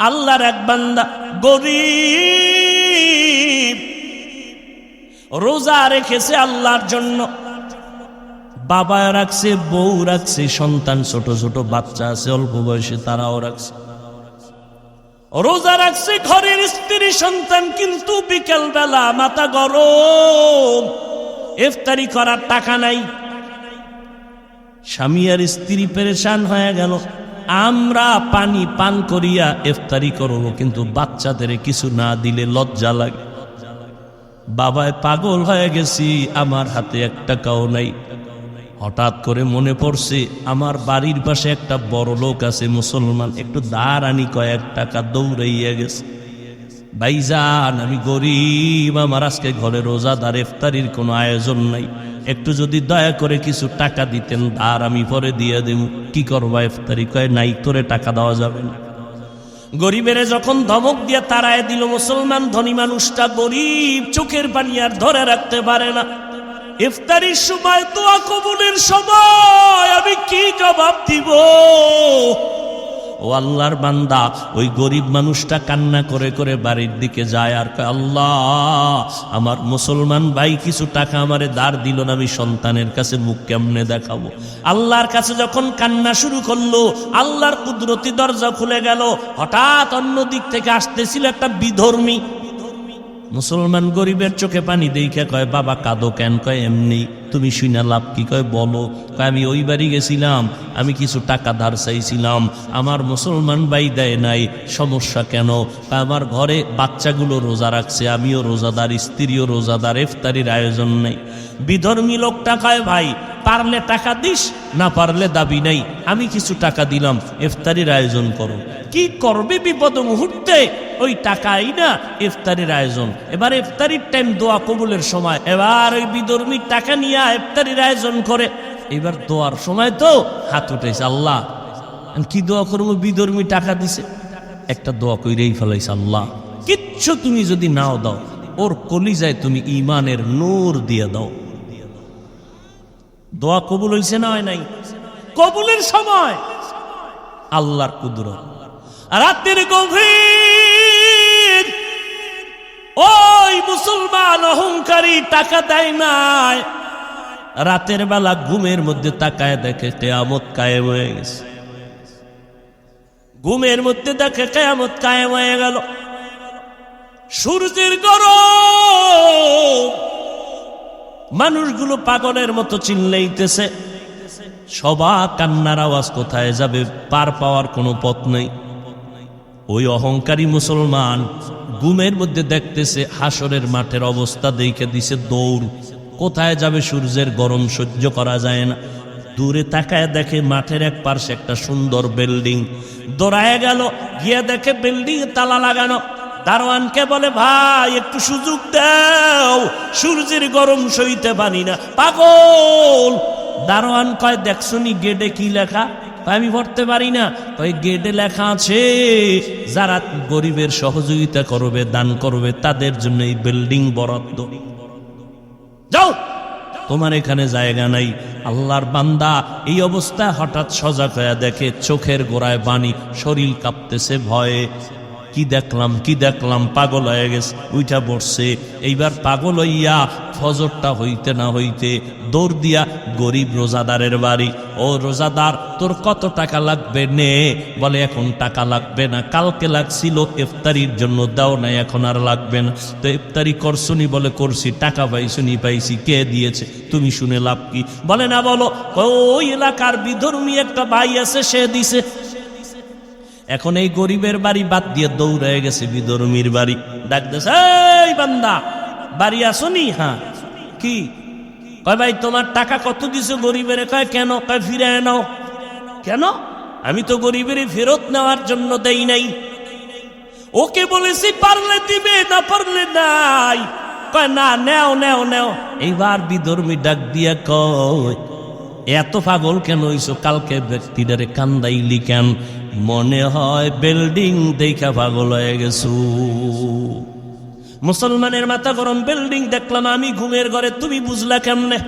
আল্লাহর এক বান্দা গরিব, রোজা রেখেছে আল্লাহর জন্য, বাবা রাখছে, বউ রাখছে, সন্তান ছোট ছোট বাচ্চা আছে অল্প বয়সে, তারাও রাখছে, রোজা রাখছে ঘরের স্ত্রী সন্তান, কিন্তু বিকেল বেলা মাথা গরম, ইফতারি করার টাকা নাই। স্বামী আর স্ত্রী পেরেশান হয়ে গেল, আমরা পানি পান করিয়া ইফতারি করব, কিন্তু বাচ্চাদের কিছু না দিলে লজ্জা লাগে। বাবায় পাগল হয়ে গেছি, আমার হাতে এক টাকাও নাই। হঠাৎ করে মনে পড়ছে আমার বাড়ির পাশে একটা বড় লোক আছে মুসলমান, একটু ধার আনি কয়েক টাকা, দৌড়াইয়া গেছে। ভাইজান আমি গরিব, আমার আজকে ঘরে রোজাদার, ইফতারির কোনো আয়োজন নাই, একটু যদি দয়া করে কিছু টাকা দিতেন, ধার আমি পরে দিয়ে দেব। কি করবা ইফতারি? কয় নাই, তোরে টাকা দেওয়া যাবে না। গরিবের যখন ধমক দিয়ে তাড়ায় দিল, মুসলমান ধনী মানুষটা গরিব, চোখের পানি আর ধরে রাখতে পারে না। ইফতারির সময়, দোয়া কবুলের সময় আমি কি জবাব দিব? ও আল্লাহর বান্দা, ওই গরিব মানুষটা কান্না করে করে বাড়ির দিকে যায় আর কয়, আল্লাহ আমার মুসলমান ভাই কিছু টাকা আমারে ধার দিল না, আমি সন্তানের কাছে মুখ কেমনে দেখাবো? আল্লাহর কাছে যখন কান্না শুরু করলো, আল্লাহর কুদরতি দরজা খুলে গেল। হঠাৎ অন্য দিক থেকে আসতেছিল একটা বিধর্মী মুসলমান, গরিবের চোখে পানি দেখে কয়, বাবা কাঁদো কেন? কয় এমনি। তুমি শুনে লাভ কি? কয় বলো। কয় আমি ওই বাড়ি গেছিলাম, আমি কিছু টাকা ধার চাইছিলাম, আমার মুসলমান ভাই দেয় নাই। সমস্যা কেন? কয় আমার ঘরে বাচ্চাগুলো রোজা রাখছে, আমিও রোজাদার, স্ত্রীও রোজাদার, ইফতারির আয়োজন নেই। বিধর্মী লোকটা কয়, ভাই পারলে টাকা দিস, না পারলে দাবি নাই, আমি কিছু টাকা দিলাম, ইফতারির আয়োজন করো। কি করবে বিপদ মুহূর্তে? ওই টাকাই না ইফতারির আয়োজন। এবার ইফতারির টাইম, দোয়া কবুলের সময়, এবার ওই বিধর্মীর টাকা নিয়ে ইফতারির আয়োজন করে। এবার দোয়ার সময় তো হাত উঠেছে, আল্লাহ কি দোয়া করবো? বিধর্মী টাকা দিছে, একটা দোয়া কইরেই ফেলাইছে, আল্লাহ কিচ্ছু তুমি যদি নাও দাও, ওর কলিজায় তুমি ঈমানের নূর দিয়ে দাও। দোয়া কবুল হইছে না হয় নাই? কবুলের সময় আল্লাহর কুদরত। রাতের গভীর, ওই মুসলমান অহংকারী টাকা দেয় নাই, রাতের বেলা ঘুমের মধ্যে তাকায় দেখে কিয়ামত কায়েম হয়ে গেছে। ঘুমের মধ্যে দেখে কিয়ামত কায়েম হয়ে গেল। সূর্যের গরম, মানুষগুলো পাগলের মতো চিল্লাইতেছে, সবার কান্নার আওয়াজ কোথায় যাবে, পার পাওয়ার কোনো পথ নেই। ওই অহংকারী মুসলমান ঘুমের মধ্যে দেখতেছে হাসরের মাঠের অবস্থা, দেখে দিছে দৌড়, কোথায় যাবে? সূর্যের গরম সহ্য করা যায় না। দূরে তাকায় দেখে মাঠের এক পাশে একটা সুন্দর বিল্ডিং, দৌড়ায় গেল, গিয়ে দেখে বিল্ডিং তালা লাগানো। দারোয়ানকে বলে, ভাই একটু সুযোগ দাও, সূর্যের গরম সইতে পারি না, পাগল। দারোয়ান কয়, দেখছনি গেটে কি লেখা? আমি পড়তে পারি না। কয় গেটে লেখা আছে, যারা গরিবের সহযোগিতা করবে, দান করবে, তাদের জন্য এই বিল্ডিং বরাদ্দ, যাও, তোমার এখানে জায়গা নাই। আল্লাহর বান্দা এই অবস্থায় হঠাৎ সজাগ হয়ে দেখে চোখের গোড়ায় পানি, শরীর কাঁপতেছে ভয়ে। কি দেখলাম কি দেখলাম, পাগল হয়ে গেছে, উইঠা পড়ছে। এইবার পাগল হইয়া ফজরটা হইতে না হইতে দৌড় দিয়া গরিব রোজাদারের বাড়ি। ও রোজাদার, তোর কত টাকা লাগবে? নে। বলে এখন টাকা লাগবে না, কালকে লাগছিল ইফতারির জন্য, দাও নাই, এখন আর লাগবে না। তো ইফতারি করছুনি? বলে করছি। টাকা পাইছুনি? পাইছি। কে দিয়েছে? তুমি শুনে লাভ কি? বলে না, বলো। ওই এলাকার বিধর্মী একটা ভাই আছে, সে দিছে। এখন এই গরিবের বাড়ি বাদ দিয়ে দৌড়ে গেছে বিধর্মীর বাড়ি। ডাক দিয়েছে, এই বান্দা বাড়ি আসনি? হ্যাঁ। কি? কয় ভাই তোমার টাকা কত দিছো গরিবের? কয় কেন? কয় ফিরে নাও। কেন? আমি তো গরিবের ফেরত নেওয়ার জন্য দেই নাই, ওকে বলেছি পারলে দিবে, না পারলে নাই। কয় না, নেও নেও নেও। এইবার বিধর্মী ডাক দিয়া কয়, এত পাগল কেন হইছো? কালকে ব্যক্তিটারে কান্দাইলি কেন? মনে হয় বিল্ডিং দেখা পাগল হয়ে গেছো। মুসলমানের মাথা গরম, বিল্ডিং দেখলাম আমি ঘুমের ঘরে, তুমি বুঝলা কেমনে?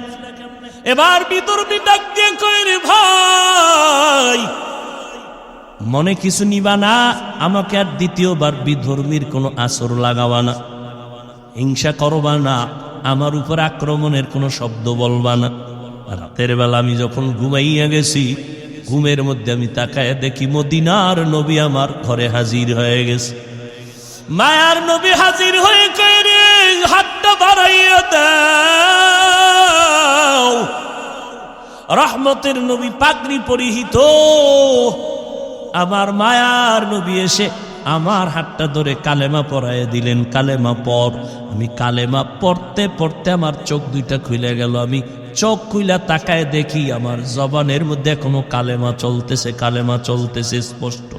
এবার বিধর্মী ডাক দিয়ে কয়, রে ভাই মনে কিছু নিবা না, আমাকে আর দ্বিতীয়বার বিধর্মীর কোনো আসর লাগাবা না, হিংসা করবা না, আমার উপর আক্রমণের কোনো শব্দ বলবা না। রাতের বেলা আমি যখন ঘুমাইয়া গেছি, ঘুমের মধ্যে আমি তাকায় দেখি মদিনার নবী আমার ঘরে হাজির হয়ে গেছে। মায়ার নবী হাজির হয়ে কইরে হাতটা বাড়াইয়া দাও। রহমতের নবী পাগড়ি পরিহিত আমার মায়ার নবী এসে আমার হাতটা ধরে কালেমা পরাইয়া দিলেন, কালেমা পড়। আমি কালেমা পড়তে পড়তে আমার চোখ দুইটা খুলে গেল। আমি চোখ খুইলা তাকায় দেখি আমার জবানের মধ্যে এখনো কালেমা চলতেছে, কালেমা চলতেছে স্পষ্ট।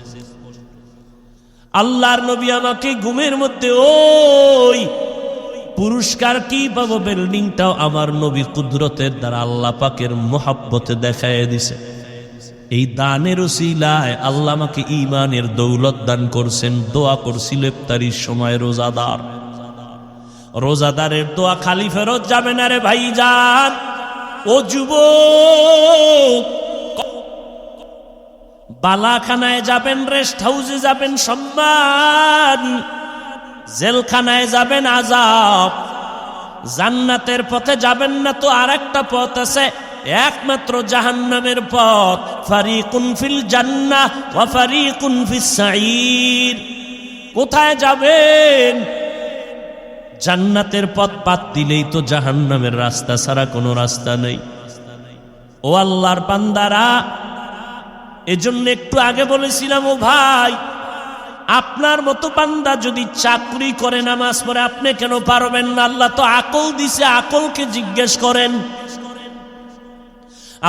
আল্লাহর নবী আমাকে ঘুমের মধ্যে ওই পুরস্কার কি পাবো বিল্ডিংটাও আমার নবী কুদরতের দ্বারা আল্লাহ পাকের মোহাব্বতে দেখায় দিছে। এই দানের উসিলায় আল্লাহ আমাকে ঈমানের দৌলত দান করছেন। দোয়া করছিল ইফতারির সময় রোজাদার, রোজাদারের দোয়া খালি ফেরত যাবে না রে ভাইজান। ও যুবক, বালাখানায় যাবেন, রেস্ট হাউসে যাবেন সম্মান, জেলখানায় যাবেন আযাব, জান্নাতের পথে যাবেন না তো আরেকটা পথ আছে, একমাত্র জাহান্নামের পথ। ফারিকুন ফিল জান্নাহ ওয়া ফারিকুন ফিস সাঈর। কোথায় যাবেন? জান্নাতের পথ বাদ দিলেই তো জাহান্নামের রাস্তা ছাড়া কোনো রাস্তা নেই। ও আল্লাহর বান্দারা, এজন্য একটু আগে বলেছিলাম, ও ভাই, আপনার মতো বান্দা যদি চাকরি করে নামাজ পড়ে আপনি কেন পারবেন না? আল্লাহ তো আকল দিছে, আকলকে জিজ্ঞেস করেন।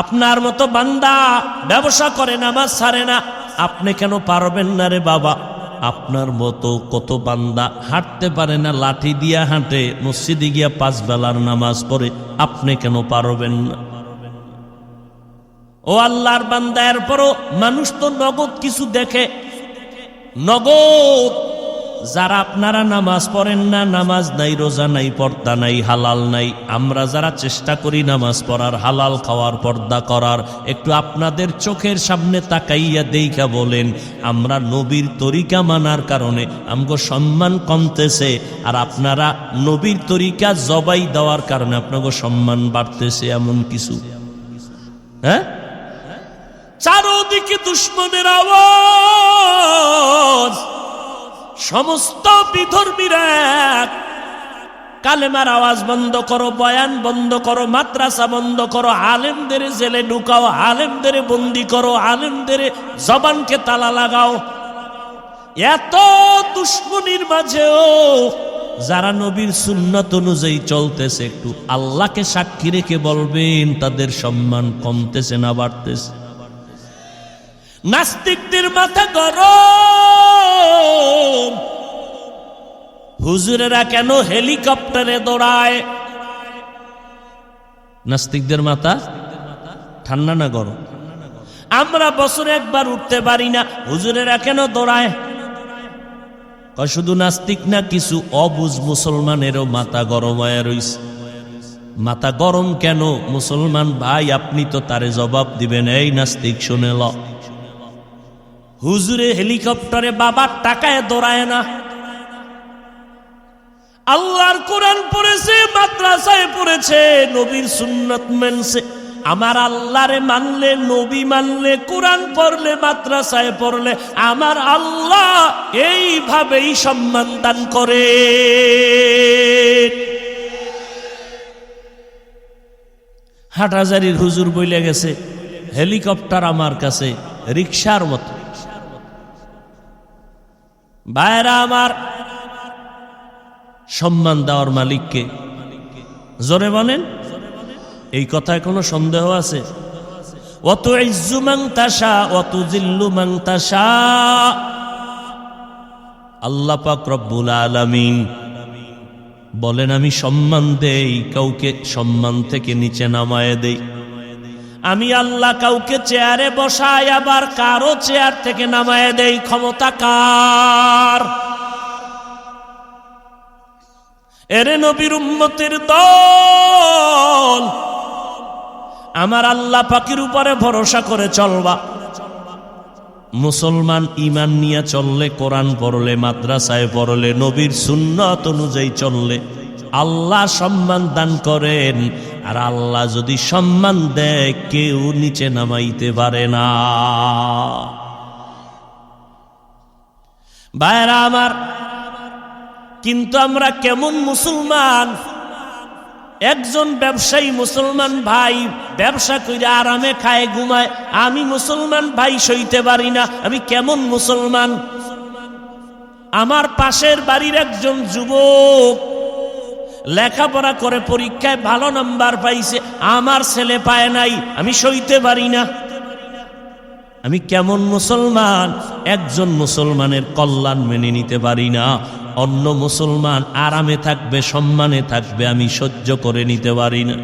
আপনার মতো বান্দা ব্যবসা করে নামাজ ছাড়ে না, আপনি কেন পারবেন না রে বাবা? আপনার মতো কত বান্দা হাঁটতে পারে না, লাঠি দিয়া হাঁটে, মসজিদে গিয়া 5 বেলার নামাজ পড়ে, আপনি কেন পারবেন না? ও আল্লাহর বান্দা, এরপরও মানুষ তো নগদ কিছু দেখে, নগদ। যারা আপনারা নামাজ পড়েন না, নামাজ নাই, রোজা নাই, পর্দা নাই, হালাল নাই, আমরা যারা চেষ্টা করি নামাজ পড়ার, হালাল খাওয়ার, পর্দা করার, একটু আপনাদের চোখের সামনে তাকাইয়া দেখা বলেন, আমরা নবীর তরিকা মানার কারণে আমগো সম্মান কমতেছে, আর আপনারা নবীর তরিকা জবাই দেওয়ার কারণে আপনাকে সম্মান বাড়তেছে এমন কিছু? হ্যাঁ, চারদিকে দুশ্মনের আওয়াজ, সমস্ত বিধর্মীরা কালেমার আওয়াজ বন্ধ করো, বয়ান বন্ধ করো, মাদ্রাসা বন্ধ করো, আলেমদের জেলে ঢুকাও, আলেমদের বন্দি করো, আলেমদের জবানকে তালা লাগাও। এত দুশ্মনীর মাঝেও যারা নবীর সুন্নাত অনুযায়ী চলতেছে, একটু আল্লাহকে সাক্ষী রেখে বলবেন তাদের সম্মান কমতেছে না বাড়তেছে? নাস্তিকদের মাথা গরম, হুজুরেরা কেন হেলিকপ্টারে দৌড়ায়? নাস্তিকদের মাথা ঠান্ডা না গরম? আমরা বছরে একবার উঠতে পারি না, হুজুরেরা কেন দৌড়ায়? শুধু নাস্তিক না, কিছু অবুঝ মুসলমানেরও মাথা গরম হয়ে রইছে। মাথা গরম কেন? মুসলমান ভাই, আপনি তো তারে জবাব দিবেন। এই নাস্তিক, শুনে ল, হুজুরে হেলিকপ্টারে বাবার টাকায় দৌড়ায় না, আল্লাহর কোরআন পড়েছে, মাদ্রাসায় পড়েছে, নবীর সুন্নাত মানছে। আমার আল্লাহরে মানলে, নবী মানলে, কোরআন পড়লে, মাদ্রাসায় পড়লে আমার আল্লাহ এইভাবেই সম্মান দান করে। হাটহাজারীর হুজুর বইলে গেছে, হেলিকপ্টার আমার কাছে রিকশার মতো। ভাইরা আমার, সম্মান দেওয়ার মালিককে জোরে বলেন। এই কথায় কোনো সন্দেহ আছে? অত ইজ্জু মান তাশা অত জিল্লু মান তাশা। আল্লাহ পাক রব্বুল আলামিন বলেন, আমি সম্মান দেই, কাউকে সম্মান থেকে নিচে নামায় দেই। আমি আল্লাহ কাউকে চেয়ারে বসাই, আবার কারো চেয়ার থেকে নামায় দেই। ক্ষমতা কার? এরে নবীর উম্মতের দল, আমার আল্লাহ পাকের উপরে ভরসা করে চলবা। মুসলমান ঈমান নিয়ে চললে, কোরআন পড়লে, মাদ্রাসায় পড়লে, নবীর সুন্নাত অনুযায়ী চললে আল্লাহ সম্মান দান করেন। আর আল্লাহ যদি সম্মান দেয় কেউ নিচে নামাইতে পারে না। ভাইরা আমার, কিন্তু আমরা কেমন মুসলমান? একজন ব্যবসায়ী মুসলমান ভাই ব্যবসা করে আরামে খায় ঘুমায়, আমি মুসলমান ভাই সইতে পারি না। আমি কেমন মুসলমান? আমার পাশের বাড়ির একজন যুবক লেখাপড়া করে পরীক্ষায় ভালো নাম্বার পাইছে, আমার ছেলে পায় নাই, আমি সইতে পারি না। আমি কেমন মুসলমান? একজন মুসলমানের কল্যাণ মেনে নিতে পারি না, অন্য মুসলমান আরামে থাকবে, সম্মানে থাকবে, আমি সহ্য করে নিতে পারি না।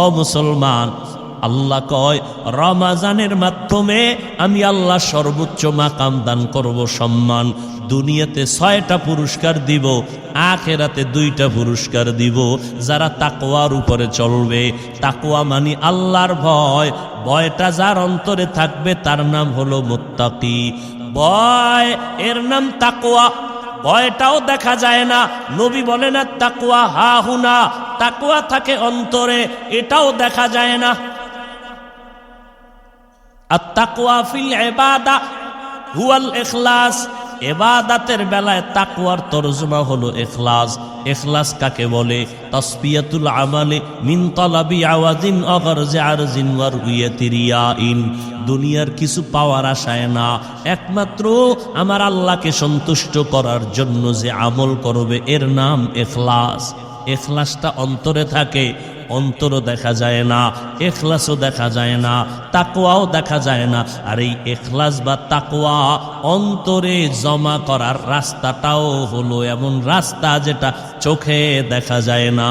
ও মুসলমান, আল্লাহ কয় রমাজানের মাধ্যমে আমি আল্লাহ সর্বোচ্চ মাকাম দান করব, সম্মান। দুনিয়াতে 6টা পুরস্কার দিব, আখিরাতে 2টা পুরস্কার দিব। যারা তাকওয়ার উপরে চলবে, তাকওয়া মানে আল্লাহর ভয়, ভয়টা যার অন্তরে থাকবে তার নাম হলো মুত্তাকি। ভয় এর নাম তাকওয়া। ভয়টাও দেখা যায় না, নবী বলেন না তাকওয়া হা হুনা, তাকওয়া থাকে অন্তরে, এটাও দেখা যায় না। আর তাকওয়া ফিল ইবাদা হুয়াল ইখলাস, ইবাদতের বেলায় তাকওয়ার তরজমা হলো ইখলাস। ইখলাস কাকে বলে? তাসফিয়াতুল আমালি মিন তালাবি আওয়াজিন অগরজি আরজিন ওয়া রুয়াতি রিয়াইন। দুনিয়ার কিছু পাওয়ার আশায় না, একমাত্র আমার আল্লাহকে সন্তুষ্ট করার জন্য যে আমল করবে এর নাম ইখলাস। ইখলাসটা অন্তরে থাকে, অন্তরও দেখা যায় না, ইখলাসও দেখা যায় না, তাকওয়াও দেখা যায় না। আর এই ইখলাস বা তাকওয়া অন্তরে জমা করার রাস্তাটাও হলো এমন রাস্তা যেটা চোখে দেখা যায় না।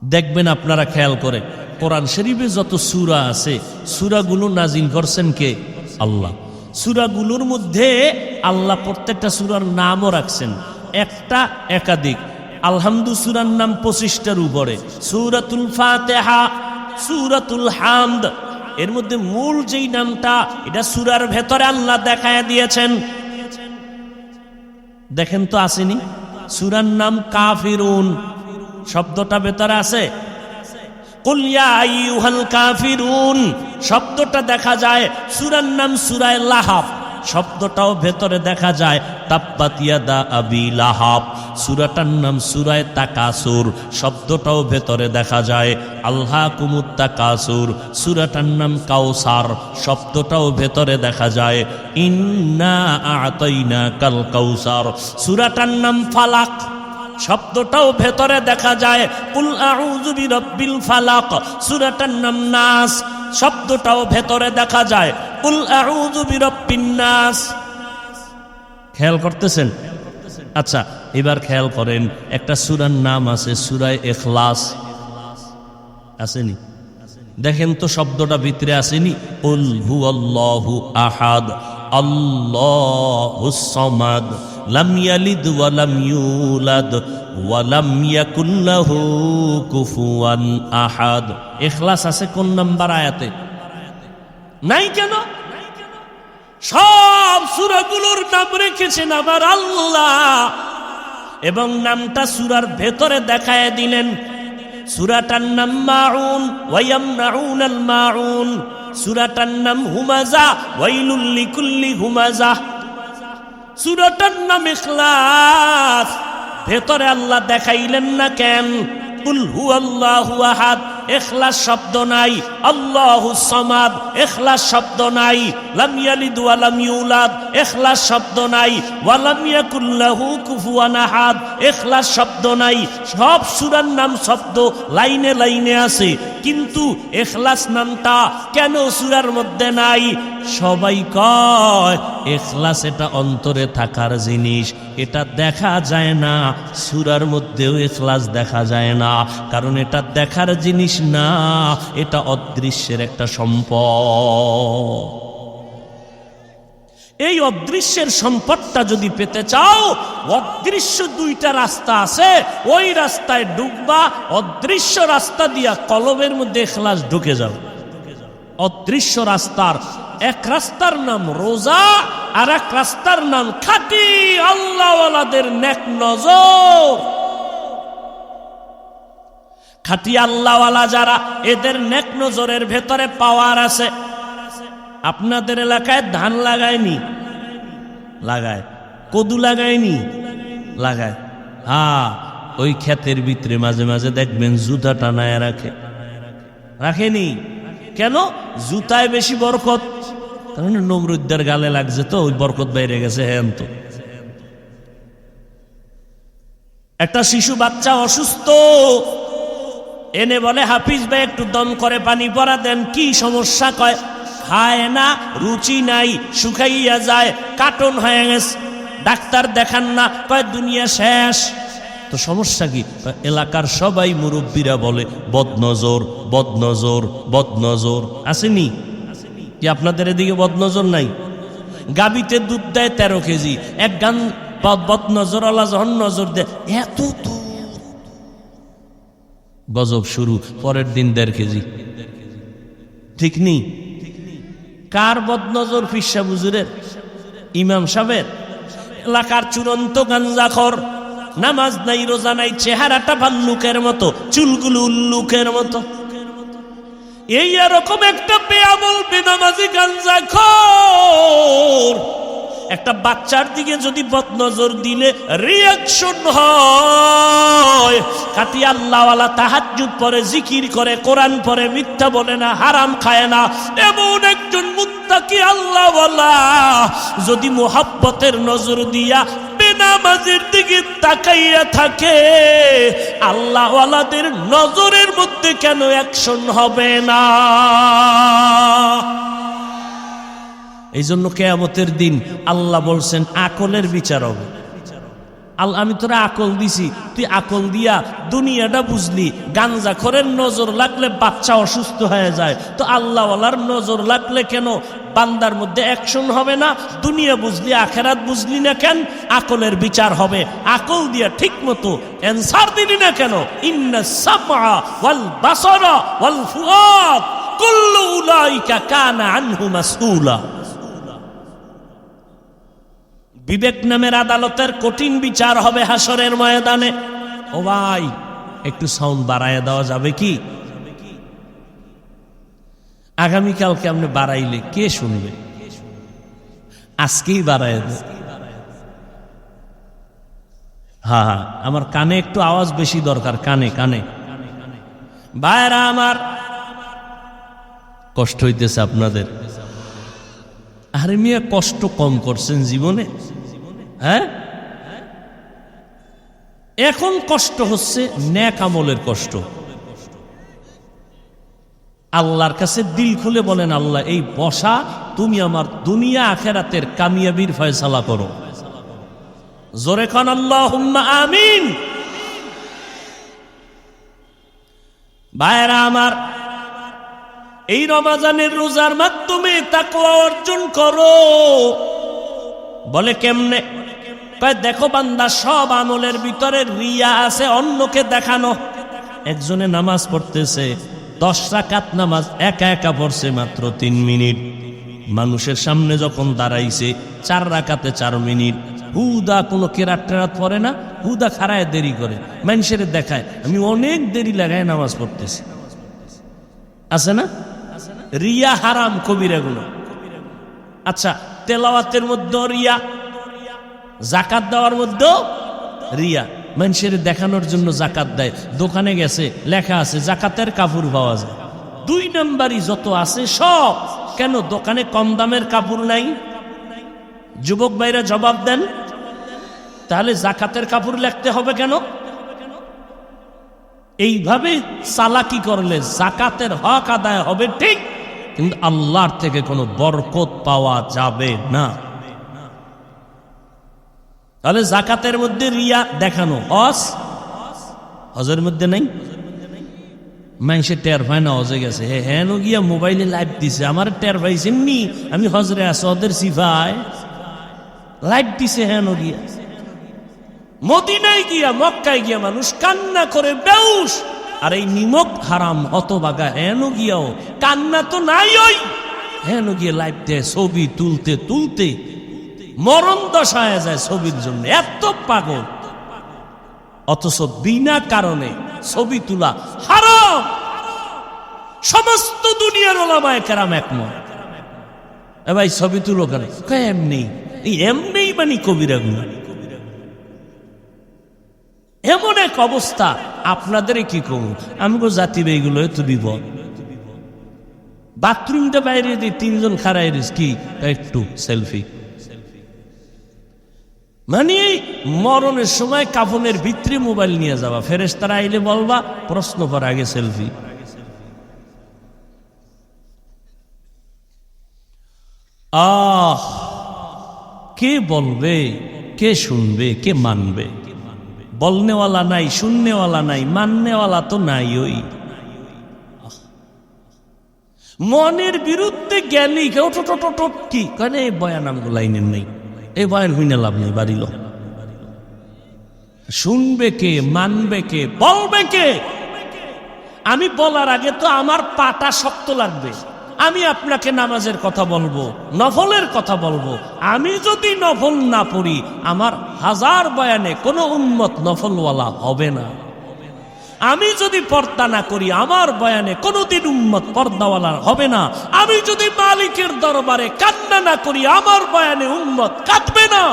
দেখবেন আপনারা খেয়াল করে, কোরআন শরীফে যত সূরা আছে, সূরাগুলো নাজিল করছেন কে? আল্লাহ। সূরাগুলোর মধ্যে আল্লাহ প্রত্যেকটা সূরার নামও রাখছেন, একটা একাধিক। আলহামদু সূরার নাম 25টার উপরে, সূরাতুল ফাতিহা, সূরাতুল হামদ। এর মধ্যে মূল যেই নামটা, এটা সূরার ভেতরে আল্লাহ দেখায় দিয়েছেন। দেখেন তো আসেনি? সূরার নাম কাফিরুন, শব্দটা ভেতরে আছে। কুল ইয়া আইয়ুহাল কাফিরুন শব্দটা দেখা যায়। সূরার নাম সূরায়ে লাহাব, শব্দটাও ভেতরে দেখা যায়। তাব্বাত ইয়াদা আবি লাহাব, সূরাটার নাম সূরায়ে তাকাসুর, শব্দটাও ভেতরে দেখা যায়। আলহাকুমুত তাকাসুর, সূরাটার নাম কাউসার, শব্দটাও ভেতরে দেখা যায়। ইন্না আ'তাইনাকাল কাউসার, সূরাটার নাম ফালাক, শব্দটাও ভেতরে দেখা যায়। কুল আউযু বিরাব্বিল ফালাক, সূরাটার নাম নাস, শব্দটাও ভেতরে দেখা যায়। কুল আউযু বিরাব্বিন নাস। খেয়াল করতেছেন? আচ্ছা, এবার খেয়াল করেন, একটা সূরার নাম আছে সূরায়ে ইখলাস, আসেনি? দেখেন তো শব্দটা ভিতরে আসেনি? কুল হুয়াল্লাহু আহাদ আল্লাহুস সামাদ লাম ইয়ালিদ ওয়া লাম ইউলাদ ওয়া লাম ইয়াকুল লাহু কুফুয়ান আহাদ। ইখলাস আছে কোন নাম্বার আয়াতে? নাই কেন? সব সূরাগুলোর নাম রেখেছেন আমার আল্লাহ, এবং নামটা সূরার ভেতরে দেখায় দিলেন। সূরাটার নাম মাউন ওয়া ইয়ামনাউনাল মাউন, সূরাটার নাম হুমাজা ওয়াইলুল লিকুল্লি হুমাজা, সূরাটার নাম ইখলাস। ভেতরে আল্লাহ দেখাইলেন না কেন? কুল হুয়াল্লাহু আহাদ, ইখলাস শব্দ নাই। আল্লাহুস সামাদ, ইখলাস শব্দ নাই। লাম ইয়ালিদ ওয়া লাম ইউলাদ, ইখলাস শব্দ নাই। ওয়া লাম ইয়াকুল লাহু কুফুয়ান আহাদ, ইখলাস শব্দ নাই। সব সূরার নাম শব্দ লাইনে লাইনে আছে, কিন্তু ইখলাস নামটা কেন সূরার মধ্যে নাই? সবাই কয় ইখলাস এটা অন্তরে থাকার জিনিস, এটা দেখা যায় না। সূরার মধ্যেও ইখলাস দেখা যায় না, কারণ এটা দেখার জিনিস না, এটা অদৃশ্যের একটা সম্পদ। এই অদৃশ্যের সম্পদটা যদি পেতে চাও, অদৃশ্য 2টা রাস্তা আছে, ওই রাস্তায় ঢুকবা, অদৃশ্য রাস্তা দিয়া কলবের মধ্যে ইখলাস ঢুকে যাও। অদৃশ্য রাস্তার এক রাস্তার নাম রোজা, আর এক রাস্তার নাম খাঁটি আল্লাহওয়ালাদের নেক নজর। খাঁটি আল্লাহওয়ালা যারা, এদের নেক নজরের ভেতরে পাওয়ার আছে। আপনাদের এলাকায় ধান লাগায়নি? লাগায়। কদু লাগায়নি? লাগায়। হ্যাঁ, ওই ক্ষেতের ভিতরে মাঝে মাঝে দেখবেন জুতা টানায় রাখে। রাখেনি কেন? জুতায় বেশি বরকত। কারণ নমরুদ্দার গালে লাগছে তো, ওই বরকত বাইরে গেছে। হ্যাঁ, তো একটা শিশু বাচ্চা অসুস্থ, এনে বলে হাফিজ ভাই একটু দম করে পানি পরা দেন। কি সমস্যা? কয় খায় না, রুচি নাই, শুকাইয়া যায়, কাটন হয়ে গেছে। ডাক্তার দেখান না? কয় দুনিয়া শেষ। তো সমস্যা কি? এলাকার সবাই মুরব্বীরা বলে বদনজর, বদনজর, বদনজর। আসেনি কি আপনাদের এদিকে বদনজর নাই? গাবিতে দুধ দেয় 13 কেজি, এক গান বদনজর আলা যখন নজর দেয় এত দুধ, গজব শুরু। পরের দিন 1.5 কেজি। ঠিক নেই? কার বদনজর? ফিরসা বুজুরের, ইমাম সাহেবের। এলাকার চূড়ান্ত গাঞ্জাখর, নামাজ নাই, রোজা নাই, চেহারাটা ভাল্লুকের মতো, চুলগুলো উল্লুকের মতো। এই এরকম একটা বেআমল বেনামাজি গাঞ্জাখর একটা বাচ্চার দিকে যদি বদনজর দিলে রিয়াকশন হয়। খাঁটি আল্লাহওয়ালা, তাহাজ্জুদ পড়ে, জিকির করে, কোরআন পড়ে, মিথ্যা বলে না, হারাম খায় না, এমন একজন মুত্তাকি আল্লাহওয়ালা যদি মুহাব্বতের নজর দিয়া বেনামাজের দিকে তাকাইয়া থাকে, আল্লাহওয়ালাদের নজরের মধ্যে কেন অ্যাকশন হবে না? এই জন্য কিয়ামতের দিন আল্লাহ বলছেন আকলের বিচার হবে। আমি তোরা আকল দিছি, তুই আকল দিয়া দুনিয়াটা বুঝলি। গাঞ্জাখোরের নজর লাগলে বাচ্চা অসুস্থ হয়ে যায়, তো আল্লাহওয়ালার নজর লাগলে কেন বান্দার মধ্যে অ্যাকশন হবে না? দুনিয়া বুঝলি, আখেরাত বুঝলি না কেন? আকলের বিচার হবে। আকল দিয়া ঠিক মতো অ্যানসার দিলি না কেন? ইন্নাস সামআ ওয়াল বাসারা ওয়াল ফুআদ কুল্লু উলাইকা কানা আনহু মাসউলা। বিবেক নামের আদালতের কঠিন বিচার হবে হাসরের ময়দানে। ও ভাই, একটু সাউন্ড বাড়ায় দেওয়া যাবে কি? আগামীকালকে আপনি বাড়াইলে কে শুনবে? আজকেই বাড়ায় দেয়। হ্যাঁ হ্যাঁ, আমার কানে একটু আওয়াজ বেশি দরকার, কানে কানে। ভাইরা আমার, কষ্ট হইতেছে আপনাদের? আরে মিয়া, কষ্ট কম করছেন জীবনে? হ্যাঁ, এখন কষ্ট হচ্ছে নেক আমলের কষ্ট। আল্লাহর কাছে দিল খুলে বলেন, আল্লাহ এই বসা তুমি আমার দুনিয়া আখেরাতের কামিয়াবির ফয়সালা করো। জোরে খান আল্লাহুম্মা আমিন। ভাইরা আমার, এই রমজানের রোজার মাধ্যমে তাকওয়া অর্জন করো। বলে কেমনে? দেখো বান্দা, সব আমলের ভিতরে রিয়া আছে, অন্যকে দেখানো। একজনে নামাজ পড়তেছে, 10 রাকাত নামাজ একা একা পড়ছে মাত্র 3 মিনিট। মানুষের সামনে যখন দাঁড়াইছে 4 রাকাতে 4 মিনিট। হুদা কোনো কেরাত টেরাত পড়ে না, হুদা খাড়ায় দেরি করে, মানুষের দেখায় আমি অনেক দেরি লাগায় নামাজ পড়তেছি। আছে না? রিয়া হারাম, কবিরা গুনাহ। আচ্ছা, তেলাওয়াতের মধ্যে রিয়া, যাকাত দেওয়ার মধ্যে রিয়া। মানুষের দেখানোর জন্য যাকাত দেয়, দোকানে গেছে লেখা আছে যাকাতের কাপড় পাওয়া যায়। 2 নাম্বারই যত আছে সব। কেন দোকানে কম দামের কাপড় নাই? যুবক ভাইরা জবাব দেন। তাহলে যাকাতের কাপড় লিখতে হবে কেন? এইভাবে চালাকি করলে যাকাতের হক আদায় হবে ঠিক, কিন্তু আল্লাহর থেকে কোনো বরকত পাওয়া যাবে না। তাহলে যাকাতের মধ্যে রিয়া দেখানো, হজের মধ্যে নাই। মানুষে টের পায় না হজে গেছে, হ্যাঁ গিয়া মোবাইলে লাইভ দিছে, আমার টের পাইছেন নি আমি হজরে আছি, ওদের সিফায় লাইভ দিছে। হ্যাঁ গিয়া মদিনায় গিয়া, মক্কায় গিয়া মানুষ কান্না করে বেউস, আর এই নিমক হারাম হতবাগা হেন গিয়াও কান্না তো নাই, ওই হেন গিয়ে লাইভ দেয় ছবি তুলতে তুলতে মরণ দশা হয়ে যায় ছবির জন্য, এত পাগল। অথচ বিনা কারণে ছবি তোলা হারাম। সমস্ত দুনিয়ার ওলামায়ে কেরাম একমত। এ ভাই ছবি তুলো কেন? এমনি, এই এমনি মানে কবিরা গুনাহ। এমন এক অবস্থা, আপনাদের কি করবো আমি গো জাতি এইগুলো তো বিপদ। বাথরুমটা বাইরে দিয়ে তিনজন খাড়াই রিস কি একটু সেলফি, মানে মরণের সময় কাফনের ভিতরে মোবাইল নিয়ে যাবা, ফেরেশতারা আইলে বলবা প্রশ্ন কর আগে সেলফি। কে বলবে, কে শুনবে, কে মানবে? বলনেওয়ালা নাই, শুননেওয়ালা নাই, মাননেওয়ালা তো নাই। ওই মনের বিরুদ্ধে গেলি কি কেন বয়ান আমগো লাইনের নেই, এই বয়ান হইনা লাভ নেই, বাড়িল। শুনবে কে, মানবে কে, বলবে কে? আমি বলার আগে তো আমার পাটা শক্ত লাগবে। আমি আপনাকে নামাজের কথা বলবো, নফলের কথা বলবো। আমি যদি নফল না পড়ি, আমার হাজার বয়ানে কোনো উম্মত নফলওয়ালা হবে না। আমি যদি পর্দা না করি, আমার বয়ানে কোনোদিন উম্মত পর্দাওয়ালা হবে না। আমি যদি মালিকের দরবারে কান্না না করি, আমার বয়ানে উম্মত কাঁদবে না।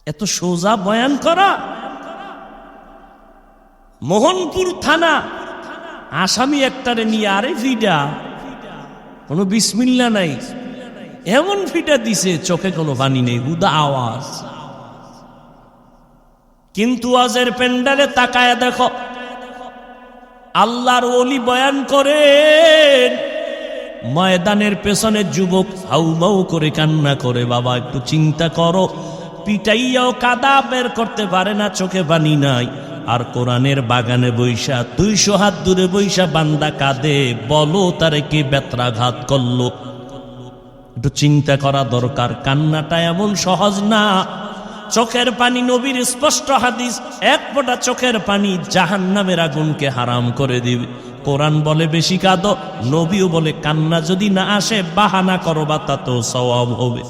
এত সোজা বয়ান করা। মোহনপুর থানা আসামি একটারে নিয়ে আরে ফিডা, কোনো বিসমিল্লা নাই, এমন ফিডা দিছে চোখে কোনো পানি নেই, হুদা আওয়াজ। কিন্তু আজের প্যান্ডালে তাকায় দেখো, আল্লাহর ওলি বয়ান করেন, ময়দানের পেছনে যুবক হাউমাউ করে কান্না করে। বাবা একটু চিন্তা করো, পিটাইয়াও কাদা বের করতে পারে না, চোখে পানি নাই। আর কোরআনের বাগানে বৈশা 200 হাত দূরে বৈশা বান্দা কাঁদে, বলো তারে কে বেত্রাঘাত করলো? একটু চিন্তা করা দরকার। কান্নাটা এমন সহজ না। চোখের পানি, নবীর স্পষ্ট হাদিস, এক ফোঁটা চোখের পানি জাহান্নামের আগুনকে হারাম করে দিবে। কোরআন বলে বেশি কাঁদো, নবীও বলে কান্না যদি না আসে বাহানা করো, বা তাতেও সওয়াব হবে।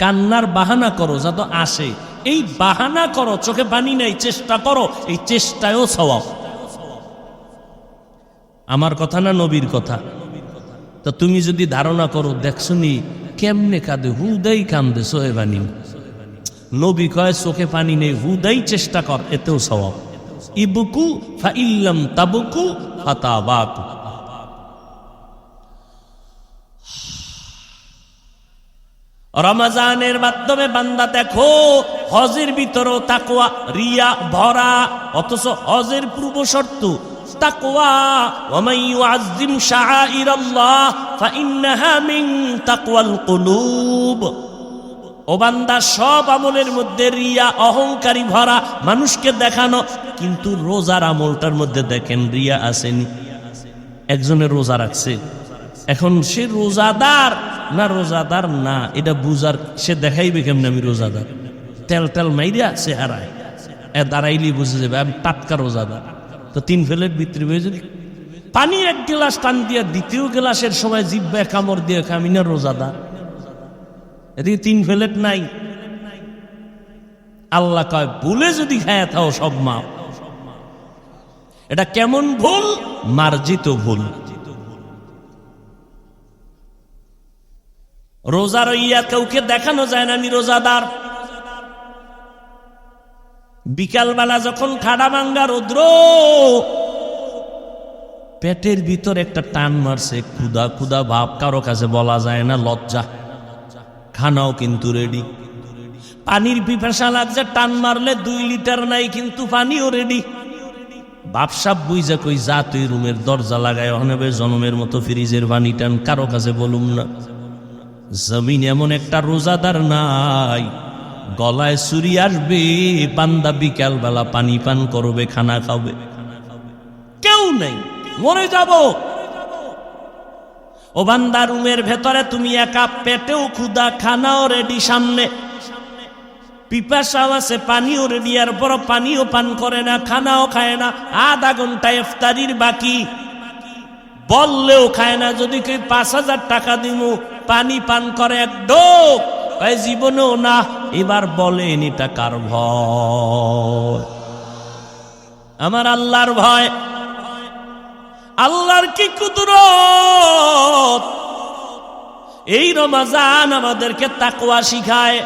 কান্নার বাহানা করো যাতে আসে, এই বাহানা করো। চোখে পানি নাই, চেষ্টা করো, এই চেষ্টায়ও সওয়াব। আমার কথা না, নবীর কথা। তো তুমি যদি ধারণা করো দেখছনি কেমনে কাঁদে, হুদাই কান্দে, চোখে পানি। নবী কয় চোখে পানি নেই, হুদাই চেষ্টা কর, এতেও সওয়াব। ইবকু ফাইল্লাম তাবকু ফাতাবাকু। রমজানের মাধ্যমে বান্দা দেখো, হজের ভিতরেও তাকওয়া, রিয়া ভরা। অথচ হজের পূর্ব শর্ত তাকওয়া। ওয়া মান ইউআযযিম শাআইরাল্লাহ ফাইন্নাহা মিন তাকওয়াল কুলুব। ও বান্দা, সব আমলের মধ্যে রিয়া, অহংকারী ভরা, মানুষকে দেখানো। কিন্তু রোজার আমলটার মধ্যে দেখেন রিয়া আসেনি। একজনের রোজা রাখছে, এখন সে রোজাদার না রোজাদার না এটা বুঝার, সে দেখাইবে কেমন আমি রোজাদার? তেল তেল মাইরা সে হারায়, দাঁড়াইলেই বুঝে যাবে আমি টাটকা রোজাদার। তো 3 প্লেট ভিতরে যদি পানি 1 গ্লাস টান দিয়া, দ্বিতীয় গ্লাসের সময় জিব্বায় কামড় দিয়ে আমি না রোজাদার। এদিকে 3 প্লেট নাই। আল্লাহ কয় ভুলে যদি খায়া থাও সব মাপ। এটা কেমন ভুল? মার্জিত ভুল। রোজা রইয়া কাউকে দেখানো যায় না আমি রোজাদার। বিকালবেলা যখন খাড়া ভাঙ্গা রৌদ্র, পেটের ভিতর একটা টান মারছে, ক্ষুধা ক্ষুধা ভাব, কারো কাছে বলা যায় না, লজ্জা। খানাও কিন্তু রেডি, পানির পিপাসা লাগছে, টান মারলে 2 লিটার নাই, কিন্তু পানিও রেডি। বাপসাপ বুঝা কই যা তুই রুমের দরজা লাগায় অনেবে জনমের মতো ফ্রিজের পানি টান, কারো কাছে বলুম না। জমিন এমন একটা রোজাদার নাই, গলায় ছুরি আসবে, বান্দা বিকাল বেলা পানি পান করবে, খানা খাবে, কেউ নেই, মরে যাব। ও বান্দা, রুমের ভেতরে তুমি একা, পেটেও ক্ষুধা, খানাও রেডি সামনে। পিপাসাও আছে, পানিও রেডিয়ার পর পানিও পান করে না, খানাও খায় না, আধা ঘন্টা ইফতারির বাকি, বললেও খায় না। যদি কেউ 5,000 টাকা দিব পানি পান করে এক ঢোক, জীবনেও না। এবার বলেন এটা কার ভয়? আমার আল্লাহর ভয়। আল্লাহর কি কুদরত! এই রমজান আমাদেরকে তাকওয়া শিখায়।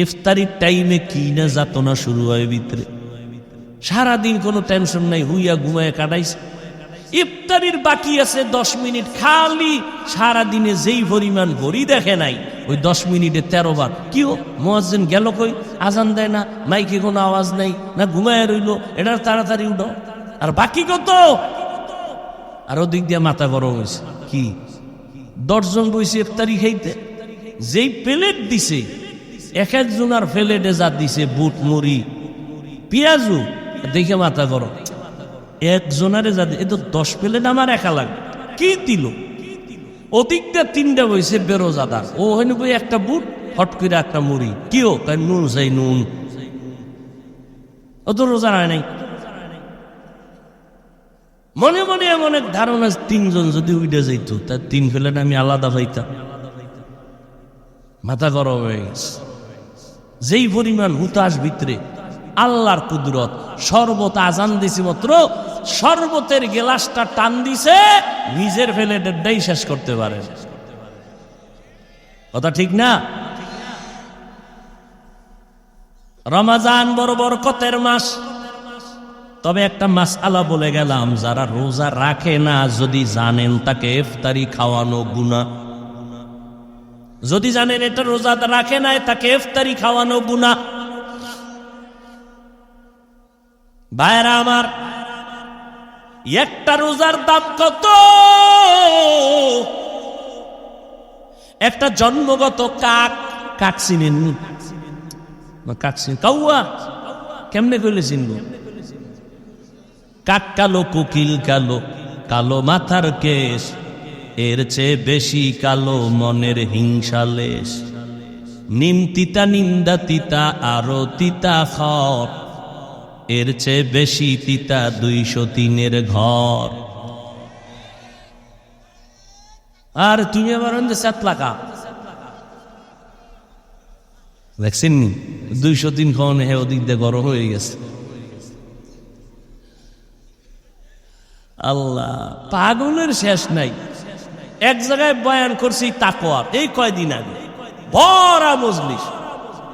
ইফতারির টাইমে কি না যাতনা শুরু হয় ভিতরে, সারাদিন কোনো টেনশন নাই, হুইয়া ঘুমায় কাটাইছে। ইফতারির বাকি আছে 10 মিনিট, খালি সারাদিনে যেই পরিমাণ ঘড়ি দেখে নাই, ওই 10 মিনিটে 13 বার কি মুয়াজ্জিন গেল কই, আজান দেয় না, মাইকে কোনো আওয়াজ নাই, না ঘুমায় রইল, এটার তাড়াতাড়ি উঠো। আর বাকি কত? আর ওদিক দিয়ে মাথা গরম হয়েছে। কি 10 জন বইছে ইফতারি খাইতে, যেই প্লেট দিছে এক একজনের প্লেটে যা দিছে বুট মুড়ি পেঁয়াজু, দেখে মাথা গরম। একজনারে যা এ তো 10 প্লেট আমার একা লাগবে, কি দিল? অধিকটা 3টা বইছে বেরোজাদার, ও হইনি বই একটা বুট, হট করে একটা মুড়ি, কিও তাই নুন চাই নুন, ও তো রোজা হয় নাই। মনে মনে এমন এক ধারণা, 3 জন যদি উইডে যাইতো তার 3 প্লেট আমি আলাদা পাইতাম। মাথা গরম হয়ে গেছে। যেই পরিমাণ হুতাশ ভিতরে, আল্লাহর কুদরত। শরবত আজান দিছি মাত্র, শরবতের গ্লাসটা টান দিছে, নিজের প্লেটেরটাই শেষ করতে পারে। কথা ঠিক না? রমজান বড় বরকতের মাস। তবে একটা মাসআলা বলে গেলাম, যারা রোজা রাখে না যদি জানেন তাকে ইফতারি খাওয়ানো গুনাহ। যদি জানেন এটা রোজা রাখে নাই, তাকে ইফতারি খাওয়ানো গুনাহ। ভাইরা আমার, একটা রোজার দাম কত? একটা জন্মগত কাক, কাক চিনেননি? কাক চিন, কাউয়া কেমনে কইলে চিনব? কাক কালো, কোকিল কালো, কালো মাথার কেশ, এর চেয়ে বেশি কালো মনের হিংসালেশ। নিম তিতা নিন্দা তিতা আরো তিতা খর, এর চেয়ে বেশি তিতা 203-এর ঘর। আর তুমি আবার সাতলাকা দেখছেন নি? 203 খন হে ওদিক দিয়ে গরম হয়ে গেছে। আল্লাহ, পাগলের শেষ নাই। এক জায়গায় বয়ান করছি তাকওয়া, এই কয়দিন আগে বড় মজলিস।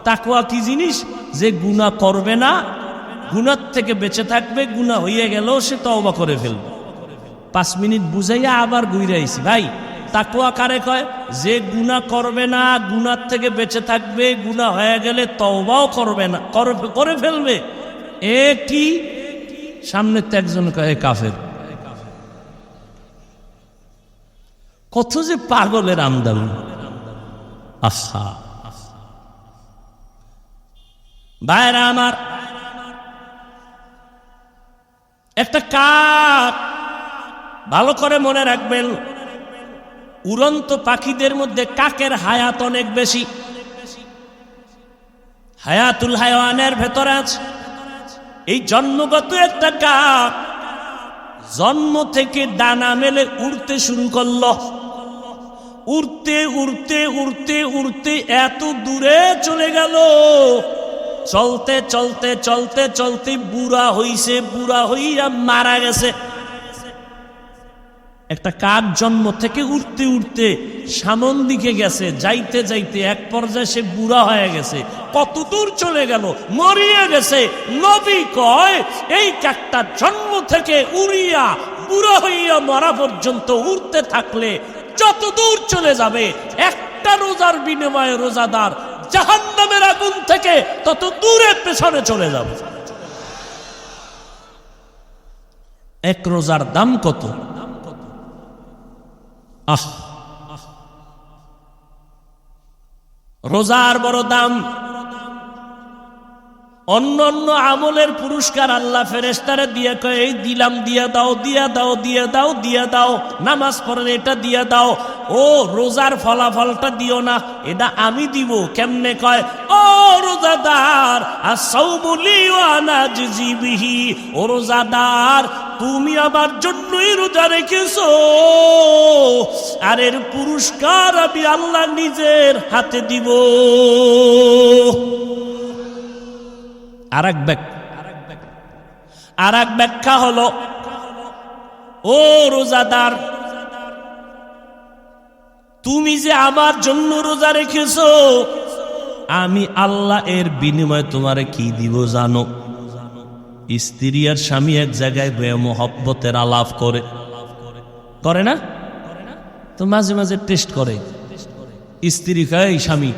তাকওয়া কি জিনিস? যে গুনাহ করবে না, গুনাহ থেকে বেঁচে থাকবে, গুনাহ হইয়া গেল সে তওবা করে ফেলবে। 5 মিনিট বুঝাইয়া আবার ঘুরে আইছি। ভাই, তাকওয়া কারে কয়? যে গুনাহ করবে না, গুনাহ থেকে বেঁচে থাকবে, গুনাহ হয়ে গেলে তওবাও করবে না, করে ফেলবে। এ কি? সামনে তো একজন কয় কাফের। কত যে পাগলের আমদানি! আহা ভাইরা আমার, একটা কাক, ভালো করে মনে রাখবেন, উড়ন্ত পাখিদের মধ্যে কাকের হায়াত অনেক বেশি। হায়াতুল হায়াওয়ানের ভেতরে আছে। এই জন্মগত একটা কাক জন্ম থেকে ডানা মেলে উড়তে শুরু করলো। উড়তে উড়তে উড়তে উড়তে এত দূরে চলে গেল, চলতে চলতে চলতে চলতে বুড়া হইছে, বুড়া হইয়া মারা গেছে। একটা কাক জন্ম থেকে উড়তে উড়তে সামন দিকে গেছে, যাইতে যাইতে এক পর্যায়ে সে বুড়া হয়ে গেছে। কত দূর চলে গেল, মরিয়া গেছে। নবী কয়, এই কাকটা জন্ম থেকে উড়িয়া বুড়া হইয়া মরা পর্যন্ত উড়তে থাকলে যত দূর চলে যাবে, একটা রোজার বিনিময়ে রোজাদার জাহান্নামের আগুন থেকে তত দূরে পেছনে চলে যাবে। এক রোজার দাম কত? আহ, রোজার বড় দাম। অন্য অন্য আমলের পুরস্কার আল্লাহ ফেরেশতারে দিয়ে কয়, এই দিলাম, দিয়া দাও, দিয়া দাও, দিয়া দাও, দিয়া দাও। নামাজ পড়েন, এটা দিয়া দাও। ও রোজার ফলাফলটা দিও না, এটা আমি দিব। কেমনে? কয়, ও রোজাদার আস-সাওমু লি ওয়া আনা আজজি বিহি, ও রোজাদার তুমি আমার জন্যই রোজা রেখেছো, আর এর পুরস্কার আমি আল্লাহ নিজের হাতে দিব। আরেক ব্যাখ্যা হলো, ও রোজাদার তুমি যে আমার জন্য রোজা রেখেছো, আমি আল্লাহ এর বিনিময়ে তোমারে কি দিব জানো? স্ত্রী আর স্বামী এক জায়গায় বয়ে মহব্বতের আলাপ করে না? তো মাঝে মাঝে টেস্ট করে। স্ত্রী কয়, স্বামী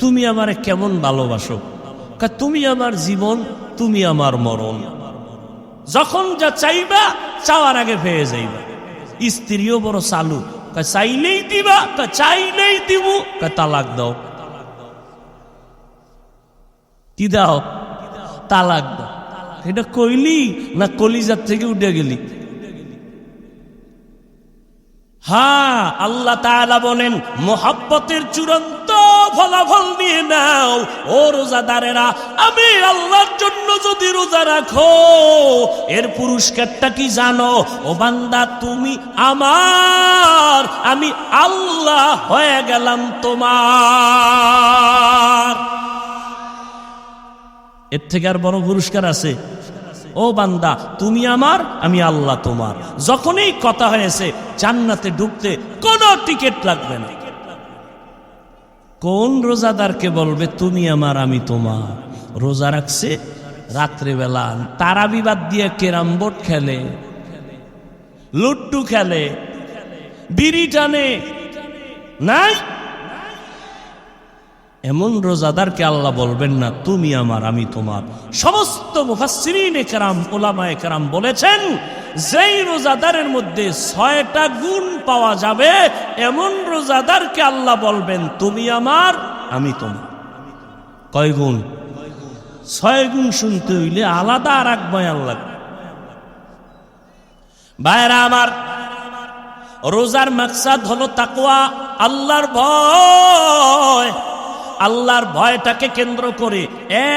তুমি আমারে কেমন ভালোবাসো? তুমি আমার জীবন, তুমি আমার মরণ, যখন যা চাইবা চাওয়ার আগে পেয়ে যাইবা। স্ত্রীও বড় চালু, চাইলেই দিবা, চাইলেই দিব, তালাক দাও। কি দাও? তালাক দাও। এটা কইলি না কলিজার থেকে উঠে গেলি? হ্যাঁ, আল্লাহ তাআলা বলেন মোহাব্বতের চূড়ান্ত ফলাফল নিয়ে নাও ও রোজাদারেরা। আমি আল্লাহর জন্য যদি রোজা রাখো, এর পুরস্কারটা কি জানো? ও বান্দা তুমি আমার, আমি আল্লাহ হয়ে গেলাম তোমার। এর থেকে আর বড় পুরস্কার আছে? ও বান্দা তুমি আমার, আমি আল্লাহ তোমার। যখন এই কথা হয়েছে, জান্নাতে ঢুকতে কোনো টিকিট লাগবে না। কোন রোজাদারকে বলবে তুমি আমার, আমি তোমার? রোজা রাখছে, রাত্রেবেলা তারাবি বাদ দিয়ে ক্যারাম বোর্ড খেলে, লুড্ডু খেলে, বিড়ি টানে, নাই? এমন রোজাদারকে আল্লাহ বলবেন না তুমি আমার, আমি তোমার। সমস্ত মুফাসসিরিনে কেরাম, উলামায়ে কেরাম বলেছেন, যেই রোজাদারের মধ্যে 6টা গুণ পাওয়া যাবে, এমন রোজাদারকে আল্লাহ বলবেন তুমি আমার, আমি তোমার। কয় গুণ? 6 গুণ শুনতে হইলে আলাদা আর এক বয়ান লাগবে। ভাইরা আমার, রোজার মাকসাদ হলো তাকওয়া, আল্লাহর ভয়। আল্লাহর ভয়টাকে কেন্দ্র করে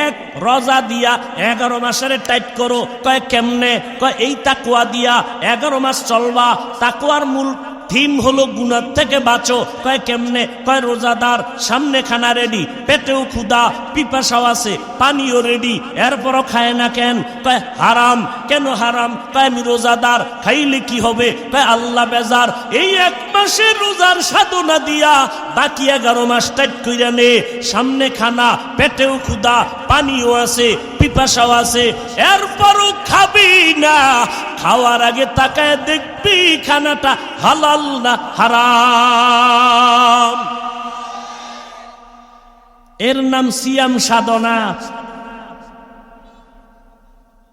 এক রোজা দিয়া 11 মাসের টাইট করো। কয় কেমনে? কয় এই তাকওয়া দিয়া 11 মাস চলবা। তাকওয়ার মূল থিম হলো গুনাহ থেকে বাঁচো। কয় কেমনে? কয় রোজাদার সামনে খানা রেডি, পেটেও ক্ষুধা, পিপাসাও আছে, পানিও রেডি, এরপরও খায় না কেন? কয় হারাম। কেন হারাম? কয় আমি রোজাদার, খাইলে কি হবে? কয় আল্লাহ বেজার। এই 1 মাসের রোজার সাধনা দিয়া বাকি 11 মাস টাইট কইরা নে। সামনে খানা, পেটেও ক্ষুধা, পানিও আছে, পিপাসাও আছে, এরপরও খাবি না। খাওয়ার আগে তাকায় দেখবি খানাটা হালাল না হারাম। এর নাম সিয়াম সাধনা।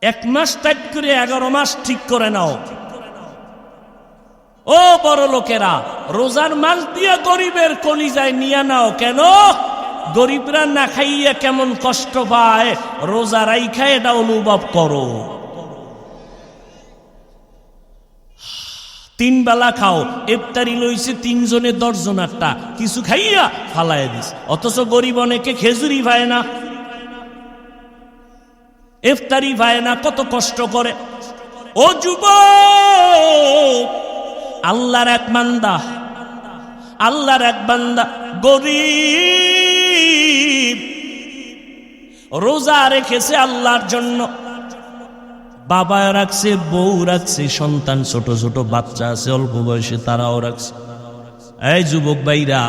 1 মাস টাইট করে 11 মাস ঠিক করে নাও। ও বড় লোকেরা, রোজার মাস দিয়া গরিবের কলিজায় নিয়ে নাও। কেন? গরিবরা না খাইয়া কেমন কষ্ট পায়, রোজা রাইখা এটা অনুভব করো। 3 বেলা খাও, ইফতারি লইছে 3 জনে 10 জনারটা, কিছু খাইয়া ফালাইয়া দিস। অথচ গরিব অনেকে খেজুরি পায় না, ইফতারি পায় না, কত কষ্ট করে। ও যুবক, আল্লাহর এক বান্দা, আল্লাহর এক বান্দা গরিব, রোজা রেখেছে আল্লাহর জন্য। বাবা রাখছে, বউ রাখছে, সন্তান ছোট ছোট বাচ্চা আছে অল্প বয়সে, তারাও রাখছে। এই যুবক ভাইরা,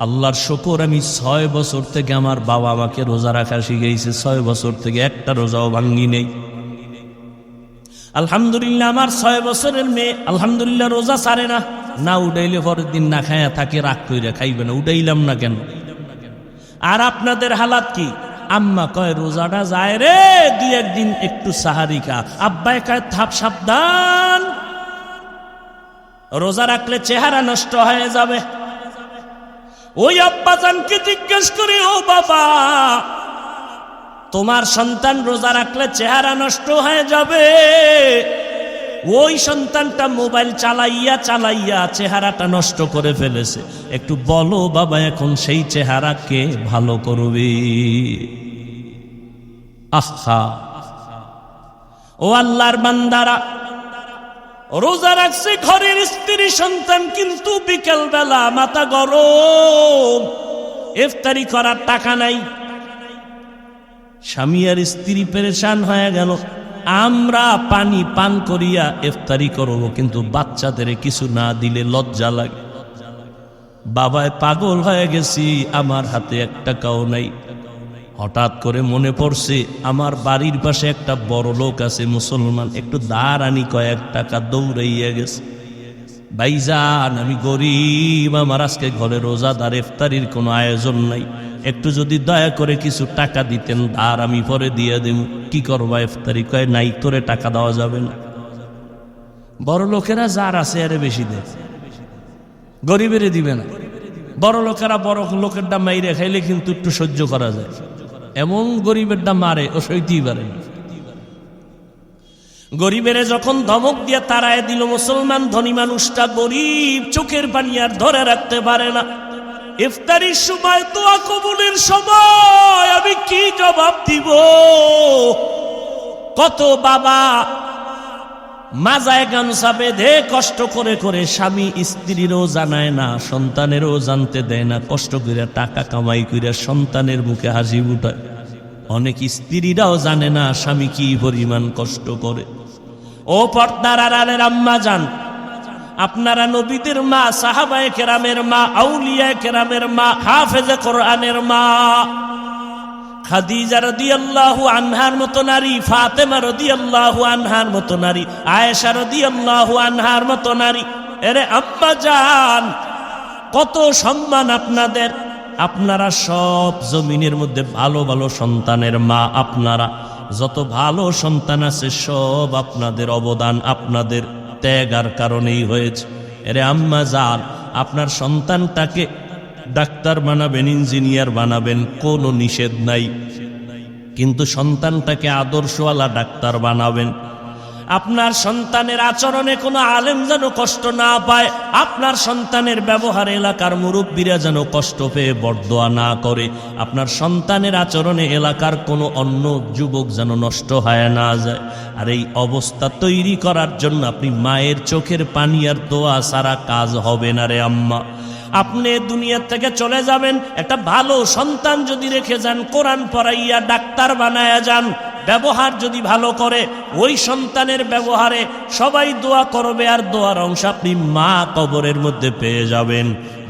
আল্লাহর শুকর, আমি 6 বছর থেকে আমার বাবা আমাকে রোজা রাখা শিখাইছে। 6 বছর থেকে একটা রোজাও ভাঙ্গি নেই। আলহামদুলিল্লাহ, আমার 6 বছরের মেয়ে আলহামদুলিল্লাহ রোজা ছাড়ে না। না উঠাইলে পরের দিন না খায়া থাকে, রাগ কইরা খাইবে না। উঠাইলাম না কেন? আর আপনাদের হালাত কি? আম্মা কয় রোজাটা যায় রে, 2-1 দিন একটু সাহারি খা। আব্বাই কয় থাপ, সাবধান, রোজা রাখলে চেহারা নষ্ট হয়ে যাবে। ওই আব্বাজানকে জিজ্ঞেস করি, ও বাবা, তোমার সন্তান রোজা রাখলে চেহারা নষ্ট হয়ে যাবে, ওই সন্তানটা মোবাইল চালাইয়া চালাইয়া চেহারাটা নষ্ট করে ফেলেছে। একটু বলো বাবা, এখন সেই চেহারাকে ভালো করবে? আহা, ও আল্লাহর বান্দারা, রোজা রাখছে ঘরের স্ত্রী সন্তান, কিন্তু বিকেল বেলা মাথা গরম, ইফতারি করার টাকা নাই। স্বামী আর স্ত্রী পেরেশান হয়ে গেল। আমরা পানি পান করিয়া ইফতারি করব, কিন্তু বাচ্চাদের কিছু না দিলে লজ্জা লাগে। বাবায় পাগল হয়ে গেছি, আমার হাতে 1 টাকাও নাই। হঠাৎ করে মনে পড়ছে আমার বাড়ির পাশে একটা বড় লোক আছে মুসলমান, একটু ধার আনি, কয়েক টাকা দৌড়াইয়া গেছে। ভাইজান, আমি গরিব, আমার আজকে ঘরে রোজাদার, ইফতারির কোনো আয়োজন নাই, একটু যদি দয়া করে কিছু টাকা দিতেন, ধার আমি পরে দিয়ে দেব। কি করবা ইফতারি? কয় নাই, তোরে টাকা দেওয়া যাবে না। বড় লোকেরা যার আছে আরে বেশি দেয়, গরিবেরে দিবে না। বড় লোকেরা বড় লোকের দাম মাইরে খাইলে কিন্তু একটু সহ্য করা যায়, এমন গরিবের দাম মারে ও সইতেই পারে না। গরিবের যখন ধমক দিয়ে তাড়ায় দিল, মুসলমান ধনী মানুষটা গরিব, চোখের পানি আর ধরে রাখতে পারে না। ইফতারির সময়, দোয়া কবুলের সময় আমি কি জবাব দিব? কত বাবা মাজায় গামছা বেঁধে কষ্ট করে করে, স্বামী স্ত্রীরও জানায় না, সন্তানেরও জানতে দেয় না, কষ্ট করে টাকা কামাই করে সন্তানের মুখে হাসি ফুটায়। অনেক স্ত্রীরাও জানে না স্বামী কি পরিমাণ কষ্ট করে। ও পর্দার আড়ালের আম্মা জান, আপনারা নবীদের মা, সাহাবায়ে কেরামের মা, আউলিয়া কেরামের মা, হাফেজে কোরআনের মা, খাদিজা রাদিয়াল্লাহু আনহার মতো নারী, ফাতেমা রাদিয়াল্লাহু আনহার মতো নারী, আয়েশা রাদিয়াল্লাহু আনহার মতো নারী। এরে আম্মা জান, কত সম্মান আপনাদের। আপনারা সব জমিনের মধ্যে ভালো ভালো সন্তানের মা। আপনারা যত ভালো সন্তান আছে সব আপনাদের অবদান, আপনাদের ত্যাগার কারণেই হয়েছে। এরে আম্মা জান, আপনার সন্তানটাকে ডাক্তার বানাবেন, ইঞ্জিনিয়ার বানাবেন, কোনো নিষেধ নাই, কিন্তু সন্তানটাকে আদর্শওয়ালা ডাক্তার বানাবেন। আপনার সন্তানের আচরণে কোনো আলেম যেন কষ্ট না পায়, আপনার সন্তানের ব্যবহারে এলাকার মুরব্বীরা যেন কষ্ট পেয়ে বরদোয়া না করে, আপনার সন্তানের আচরণে এলাকার কোনো অন্য যুবক যেন নষ্ট হয়ে না যায়। আর এই অবস্থা তৈরি করার জন্য আপনি মায়ের চোখের পানি আর দোয়া ছাড়া কাজ হবে না রে আম্মা। আপনি দুনিয়া থেকে চলে যাবেন, একটা ভালো সন্তান যদি রেখে যান, কোরআন পড়াইয়া ডাক্তার বানায়া যান, ব্যবহার যদি ভালো করে, ওই সন্তানের ব্যবহারে সবাই দোয়া করবে, আর দোয়ার অংশ আপনি মা কবরের মধ্যে পেয়ে যাবেন।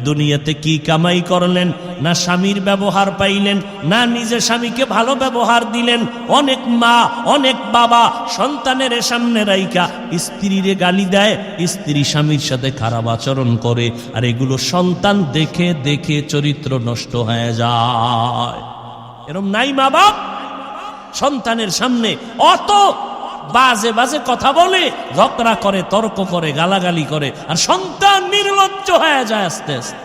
দুনিয়াতে কি কামাই করলেন? না স্বামীর ব্যবহার পাইলেন, না নিজে স্বামীকে ভালো ব্যবহার দিলেন। অনেক মা, অনেক বাবা সন্তানের সামনে রাইখা স্ত্রীরে গালি দেয়, স্ত্রী স্বামীর সাথে খারাপ আচরণ করে, আর এগুলো সন্তান দেখে দেখে চরিত্র নষ্ট হয়ে যায়। এরকম নাই মা বাপ? সন্তানের সামনে অত বাজে বাজে কথা বলে, ঝগড়া করে, তর্ক করে, গালাগালি করে, আর সন্তান নির্লজ্জ হয়ে যায় আস্তে আস্তে।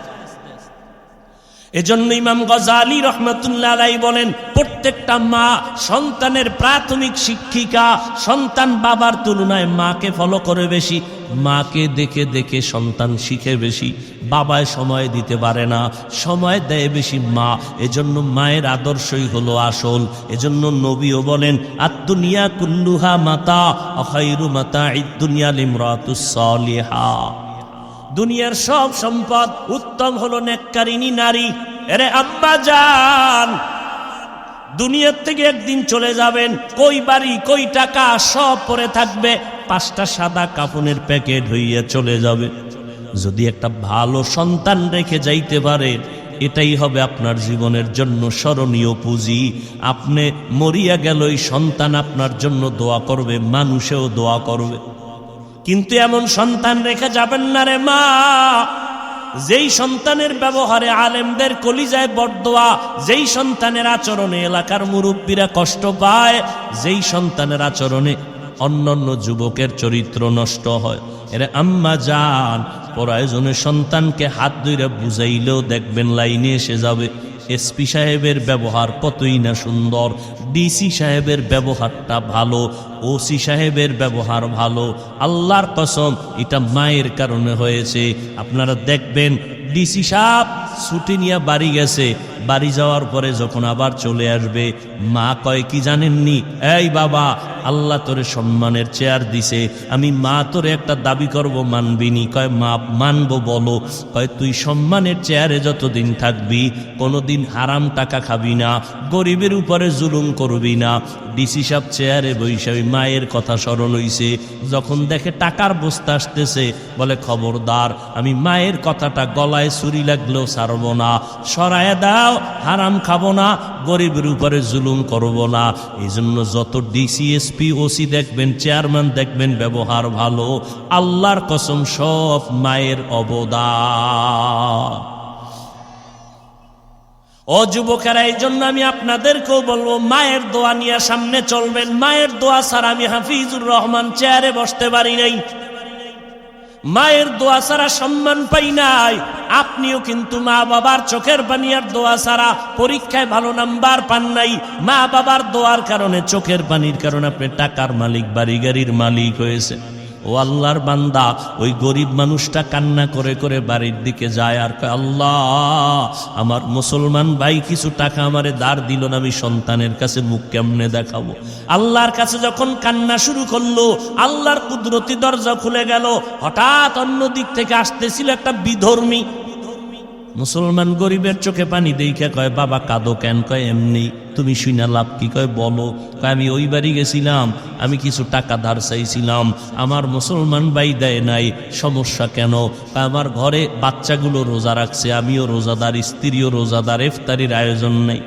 এজন্য ইমাম গজালি রহমাতুল্লাহ আলাইহি বলেন, প্রত্যেকটা মা সন্তানের প্রাথমিক শিক্ষিকা। সন্তান বাবার তুলনায় মাকে ফলো করে বেশি, মাকে দেখে দেখে সন্তান শিখে বেশি। বাবায় সময় দিতে পারে না, সময় দেয় বেশি মা। এজন্য মায়ের আদর্শই হলো আসল। এজন্য নবীও বলেন, আদ-দুনিয়া কুল্লুহা মাতা, খায়রু মাতা'id দুনিয়া লিমরাতুস সালিহা। দুনিয়ার সব সম্পদ উত্তম হলো নেককারিনী নারী। এরে আম্মা জান, দুনিয়ার থেকে একদিন চলে যাবেন, কই বাড়ি কই টাকা সব পড়ে থাকবে, 5টা সাদা কাফনের প্যাকেট হইয়া চলে যাবে। যদি একটা ভালো সন্তান রেখে যাইতে পারে, এটাই হবে আপনার জীবনের জন্য স্মরণীয় পুঁজি। আপনি মরিয়া গেলই সন্তান আপনার জন্য দোয়া করবে, মানুষেও দোয়া করবে। কিন্তু এমন সন্তান রেখে যাবেন না রে মা, যেই সন্তানের ব্যবহারে আলেমদের কলিজায় বরদোয়া, যেই সন্তানের আচরণে এলাকার মুরব্বীরা কষ্ট পায়, যেই সন্তানের আচরণে অন্যান্য যুবকের চরিত্র নষ্ট হয়। এর আম্মা জান, প্রয়োজনে সন্তানকে হাত ধরে বুঝাইলেও দেখবেন লাইনে এসে যাবে। এসপি সাহেবের ব্যবহার কতই না সুন্দর, ডিসি সাহেবের ব্যবহারটা ভালো, ওসি সাহেবের ব্যবহার ভালো। আল্লাহর কসম এটা মায়ের কারণে হয়েছে। আপনারা দেখবেন ডিসি সাহেব ছুটি নিয়ে বাড়ি গেছে, বাড়ি যাওয়ার পরে যখন আবার চলে আসবে, মা কয় কি জানেননি, এই বাবা আল্লাহ তোরে সম্মানের চেয়ার দিছে, আমি মা তোরে একটা দাবি করব, মানবিনি? কয় মা মানবো, বলো। কয় তুই সম্মানের চেয়ারে যতদিন থাকবি কোনোদিন হারাম টাকা খাবি না, গরিবের উপরে জুলুম করবি না। ডিসি সাহেব চেয়ারে বসে ওই মায়ের কথা স্মরণ হইছে, যখন দেখে টাকার বস্তা আসতেছে বলে খবরদার, আমি মায়ের কথাটা গলায় ছুরি লাগলেও ছাড়বো না, সরায় দাও, হারাম খাবো না, গরিবের উপরে জুলুম করবো না। এই জন্য যত ডিসি এসপি ওসি দেখবেন, চেয়ারম্যান দেখবেন ব্যবহার ভালো, আল্লাহর কসম সব মায়ের অবদান। ও যুবকেরা, এই জন্য আমি আপনাদেরকেও বলবো মায়ের দোয়া নিয়ে সামনে চলবেন। মায়ের দোয়া ছাড়া আমি হাফিজুর রহমান চেয়ারে বসতে পারি নাই, মায়ের দোয়া ছাড়া সম্মান পাই নাই। আপনিও কিন্তু মা বাবার চোখের পানি আর দোয়া ছাড়া পরীক্ষায় ভালো নাম্বার পান নাই। মা বাবার দোয়ার কারণে, চোখের পানির কারণে আপনি টাকার মালিক, বাড়ি গাড়ির মালিক হয়েছে। ও আল্লাহর বান্দা, ওই গরিব মানুষটা কান্না করে করে বাড়ির দিকে যায় আর কয়, আল্লাহ আমার মুসলমান ভাই কিছু টাকা আমারে ধার দিল না, আমি সন্তানের কাছে মুখ কেমনে দেখাবো। আল্লাহর কাছে যখন কান্না শুরু করলো, আল্লাহর কুদরতি দরজা খুলে গেল। হঠাৎ অন্য দিক থেকে আসতেছিল একটা বিধর্মী মুসলমান, গরিবের চোখে পানি দেখে কয়, বাবা কাঁদো কেন? কয় এমনি। তুমি শুনে লাভ কি? কয় বলো। কয় আমি ওই বাড়ি গেছিলাম, আমি কিছু টাকা ধার চাইছিলাম, আমার মুসলমান ভাই দেয় নাই। সমস্যা কেন? কয় আমার ঘরে বাচ্চাগুলো রোজা রাখছে, আমিও রোজাদার, স্ত্রীও রোজাদার, ইফতারির আয়োজন নেই।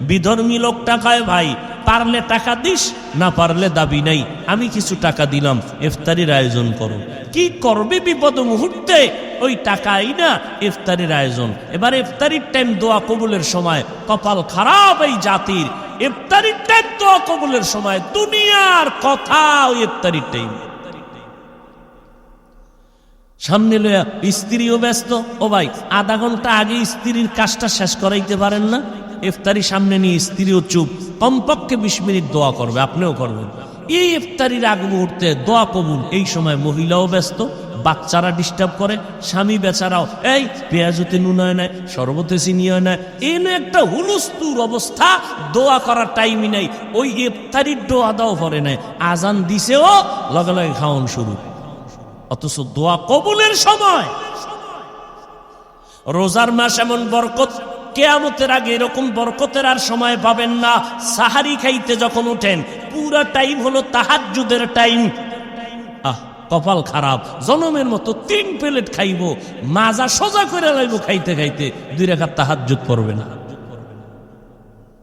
বিধর্মী লোকটা কয়, ভাই পারলে টাকা দিস, না পারলে দাবি নাই, আমি কিছু টাকা দিলাম, ইফতারির আয়োজন করো। কি করবে বিপদ মুহূর্তে? ওই টাকাই না ইফতারির আয়োজন। এবার ইফতারির টাইম, দোয়া কবুলের সময়, কপাল খারাপ এই জাতির। ইফতারির টাইম, দোয়া কবুলের সময়, দুনিয়ার কথা ওই ইফতারির টাইম। সামনে লইয়া স্ত্রীও ব্যস্ত। ও ভাই, আধা ঘন্টা আগে স্ত্রীর কাজটা শেষ করাইতে পারেন না? ইফতারি সামনে নিয়ে স্ত্রীও চুপ, কমপক্ষে 20 মিনিট দোয়া করবে, আপনিও করবেন। এই ইফতারির আগ মুহূর্তে দোয়া কবুল, এই সময় মহিলাও ব্যস্ত, বাচ্চারা ডিস্টার্ব করে, স্বামী বেচারাও, এই পেঁয়াজতে নুন হয় না, শরবতে চিনি হয় না, এনে একটা হুলস্থুল অবস্থা, দোয়া করার টাইমই নাই। ওই ইফতারির দোয়া দাও পরে নাই, আজান দিছেও লগে লগে খাওয়ান শুরু। অথচ দোয়া কবুলের সময়, রোজার মাস এমন বরকত, কিয়ামতের আগে এরকম বরকতের আর সময় পাবেন না। সাহারি খাইতে যখন উঠেন, পুরা টাইম হলো তাহাজ্জুদের টাইম। কপাল খারাপ, জনমের মতো 3 প্লেট খাইব, মাজা সোজা করে লাইব, খাইতে খাইতে 2 রাকাত তাহাজ্জুদ পড়বে না।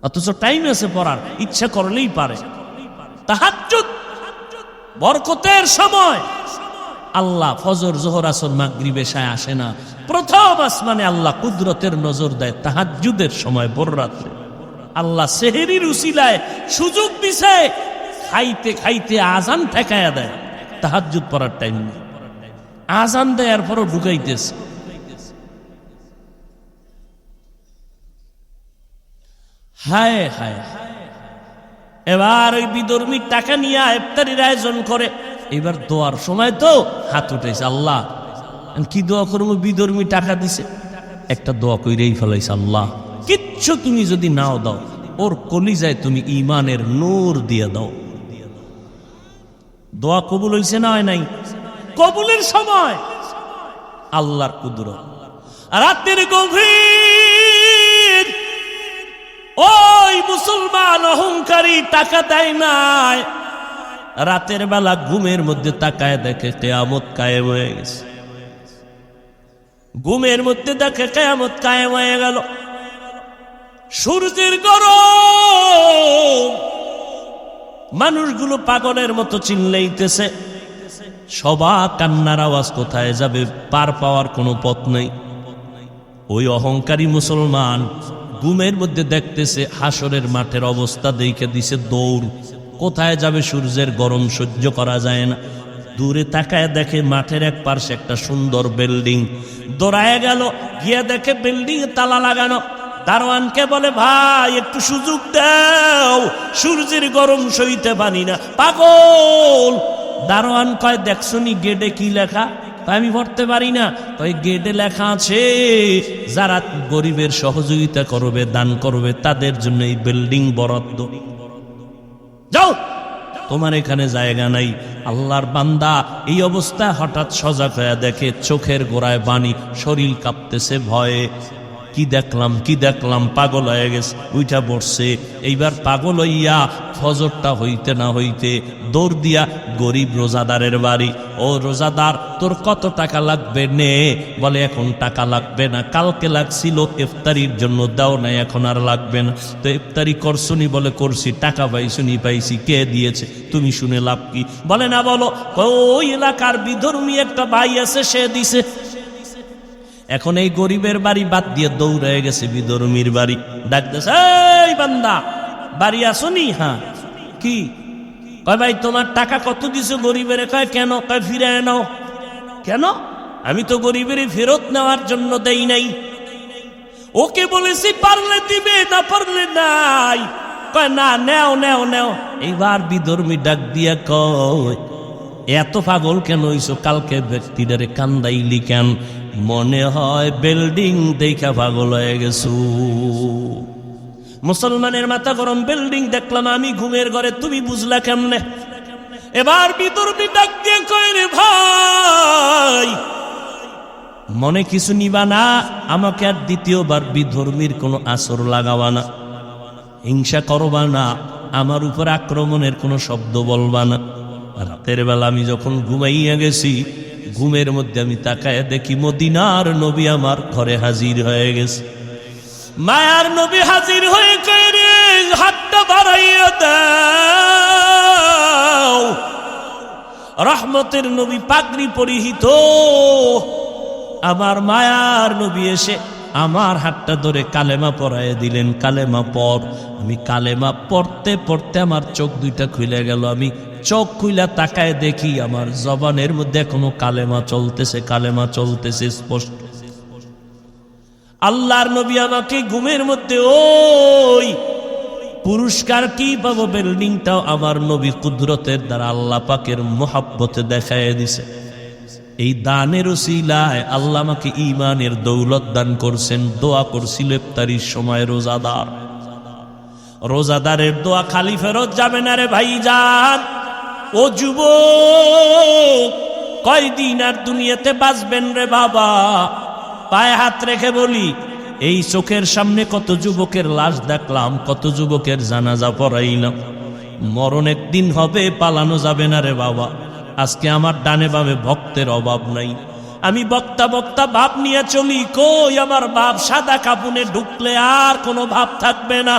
অথচ টাইম আছে পড়ার, ইচ্ছা করলেই পারে। তাহাজ্জুদ বরকতের সময়। আল্লাহ ফজর, জোহর, আসর, মাগরিব, এশায় আসে না, প্রথম আসমানে আল্লাহ কুদরতের নজর দেয় তাহাজ্জুদের সময়, ভোর রাত্রে। আল্লাহ সেহরির উসিলায় সুযোগ দিছে, খাইতে খাইতে আজান ঠেকায়া দেয়, তাহাজ্জুদ পড়ার টাইম নেই। আজান দেয়ার পরও ঢুকাইতেছে। হায় হায়। এবার ওই বিধর্মীর টাকা নিয়ে ইফতারির আয়োজন করে। এবার দোয়ার সময় তো হাত উঠেছে, আল্লাহ কি দোয়া করবো? বিধর্মী টাকা দিছে, একটা দোয়া কইরেই ফেলাইছে, আল্লাহ কিচ্ছু তুমি যদি নাও দাও, ওর কলিজায় তুমি ঈমানের নূর দিয়ে দাও। দোয়া কবুল হইছে না হয় নাই? কবুলের সময় আল্লাহর কুদরত। রাতের গভীর, ওই মুসলমান অহংকারী টাকা দেয় নাই, রাতের বেলা ঘুমের মধ্যে তাকায় দেখে কিয়ামত কায়েম হয়ে গেছে। ঘুমের মধ্যে দেখে কিয়ামত কায়েম হয়ে গেল। সূর্যের গরম, মানুষগুলো পাগলের মতো চিল্লাইতেছে। সবার কান্নার আওয়াজ কোথায় যাবে, পার পাওয়ার কোনো পথ নেই। ওই অহংকারী মুসলমান ঘুমের মধ্যে দেখতেছে হাসরের মাঠের অবস্থা, দেখে দিছে দৌড়। কোথায় যাবে? সূর্যের গরম সহ্য করা যায় না। দূরে তাকায় দেখে মাঠের এক পাশে একটা সুন্দর বিল্ডিং। দৌড়ায় গেল, গিয়ে দেখে বিল্ডিং এ তালা লাগানো। দারোয়ানকে বলে ভাই একটু সুযোগ দাও, সূর্যের গরম সইতে পারি না। পাগল। দারোয়ান কয় দেখছনি গেটে কি লেখা? আমি পড়তে পারি না। ওই গেটে লেখা আছে যারা গরিবের সহযোগিতা করবে, দান করবে, তাদের জন্য এই বিল্ডিং বরাদ্দ। যাও, তোমার এখানে জায়গা নাই। আল্লাহর বান্দা এই অবস্থায় হঠাৎ সজাগ হয়ে দেখে চোখের গোড়ায় পানি, শরীর কাঁপতেছে ভয়ে। কি দেখলাম, পাগল হয়ে গেছে, উইটা পড়ছে। এইবার পাগল হইয়া ফজরটা হইতে না হইতে দৌড় দিয়া গরিব রোজাদারের বাড়ি। ও রোজাদার, তোর কত টাকা লাগবে নে। বলে এখন টাকা লাগবে না, কালকে লাগছিল ইফতারির জন্য, দাও নাই, এখন আর লাগবে না। তো ইফতারি করছুনি? বলে করছি। টাকা পাইছি। কে দিয়েছে? তুমি শুনে লাভ কি? বলে না, বলো। ওই এলাকার বিধর্মী একটা ভাই আছে, সে দিছে। এখন এই গরিবের বাড়ি বাদ দিয়ে দৌড়ে গেছে বিধর্মীর বাড়ি। ডাকতেছে, এই বান্দা বাড়ি আসনি? হ্যাঁ। কি? কয় ভাই তোমার টাকা কত দিছো গরিবের? কয় কেন? কয় ফিরে নাও। কেন? আমি তো গরিবের ফেরত নেওয়ার জন্য দেই নাই। ওকে বলেছি পারলে দিবে, না পারলে নাই। কয় না, নেও। এইবার বিধর্মী ডাক দিয়া কয়, এত পাগল কেন হইছো? কালকে ব্যক্তিটারে কান্দাইলি কেন? মনে হয় বিল্ডিং দেখা পাগল হয়ে গেছো। মুসলমানের মাথা গরম। বিল্ডিং দেখলাম আমি ঘুমের ঘরে, তুমি বুঝলা কেমনে? এবার বিধর্মী ডাক দিয়ে কয়, রে ভাই, মনে কিছু নিবা না, আমাকে আর দ্বিতীয়বার বিধর্মীর কোনো আসর লাগাবা না, হিংসা করবা না, আমার উপর আক্রমণের কোনো শব্দ বলবা না। রাতের বেলা আমি যখন ঘুমাইয়া গেছি, ঘুমের মধ্যে আমি তাকায় দেখি মদিনার নবী আমার ঘরে হাজির হয়ে গেছে। মায়ার নবী হাজির হয়ে কয়, রে হাতটা বাড়াইয়া দাও। রহমতের নবী পাগড়ি পরিহিত আমার মায়ার নবী এসে আমার হাতটা ধরে কালেমা পরাইয়া দিলেন। কালেমা পর। আমি কালেমা পড়তে পড়তে আমার চোখ দুইটা খুলে গেল। আমি চোখ খুইলা তাকায় দেখি আমার জবানের মধ্যে এখনো কালেমা চলতেছে স্পষ্ট। আল্লাহর নবী আমাকে ঘুমের মধ্যে ওই পুরস্কার কি পাবো, বিল্ডিংটাও আমার নবী কুদরতের দ্বারা আল্লাহ পাকের মোহাব্বতে দেখায় দিছে। এই দানের উসিলায় আল্লাহ আমাকে ঈমানের দৌলত দান করছেন। দোয়া করছিল ইফতারির সময় রোজাদারের দোয়া খালি ফেরত যাবে না রে ভাইজান। ও যুবক, কয়দিন আর দুনিয়াতে বাঁচবেন রে বাবা? পায়ে হাত রেখে বলি, এই চোখের সামনে কত যুবকের লাশ দেখলাম, কত যুবকের জানাজা পড়াইলাম। মরণ একদিন হবে, পালানো যাবে না রে বাবা। আজকে আমার ডানে বামে ভক্তের অভাব নাই। আমি বক্তা ভাব নিয়ে চলি, কই আমার বাপ সাদা কাপুনে ঢুকলে আর কোনো ভাব থাকবে না।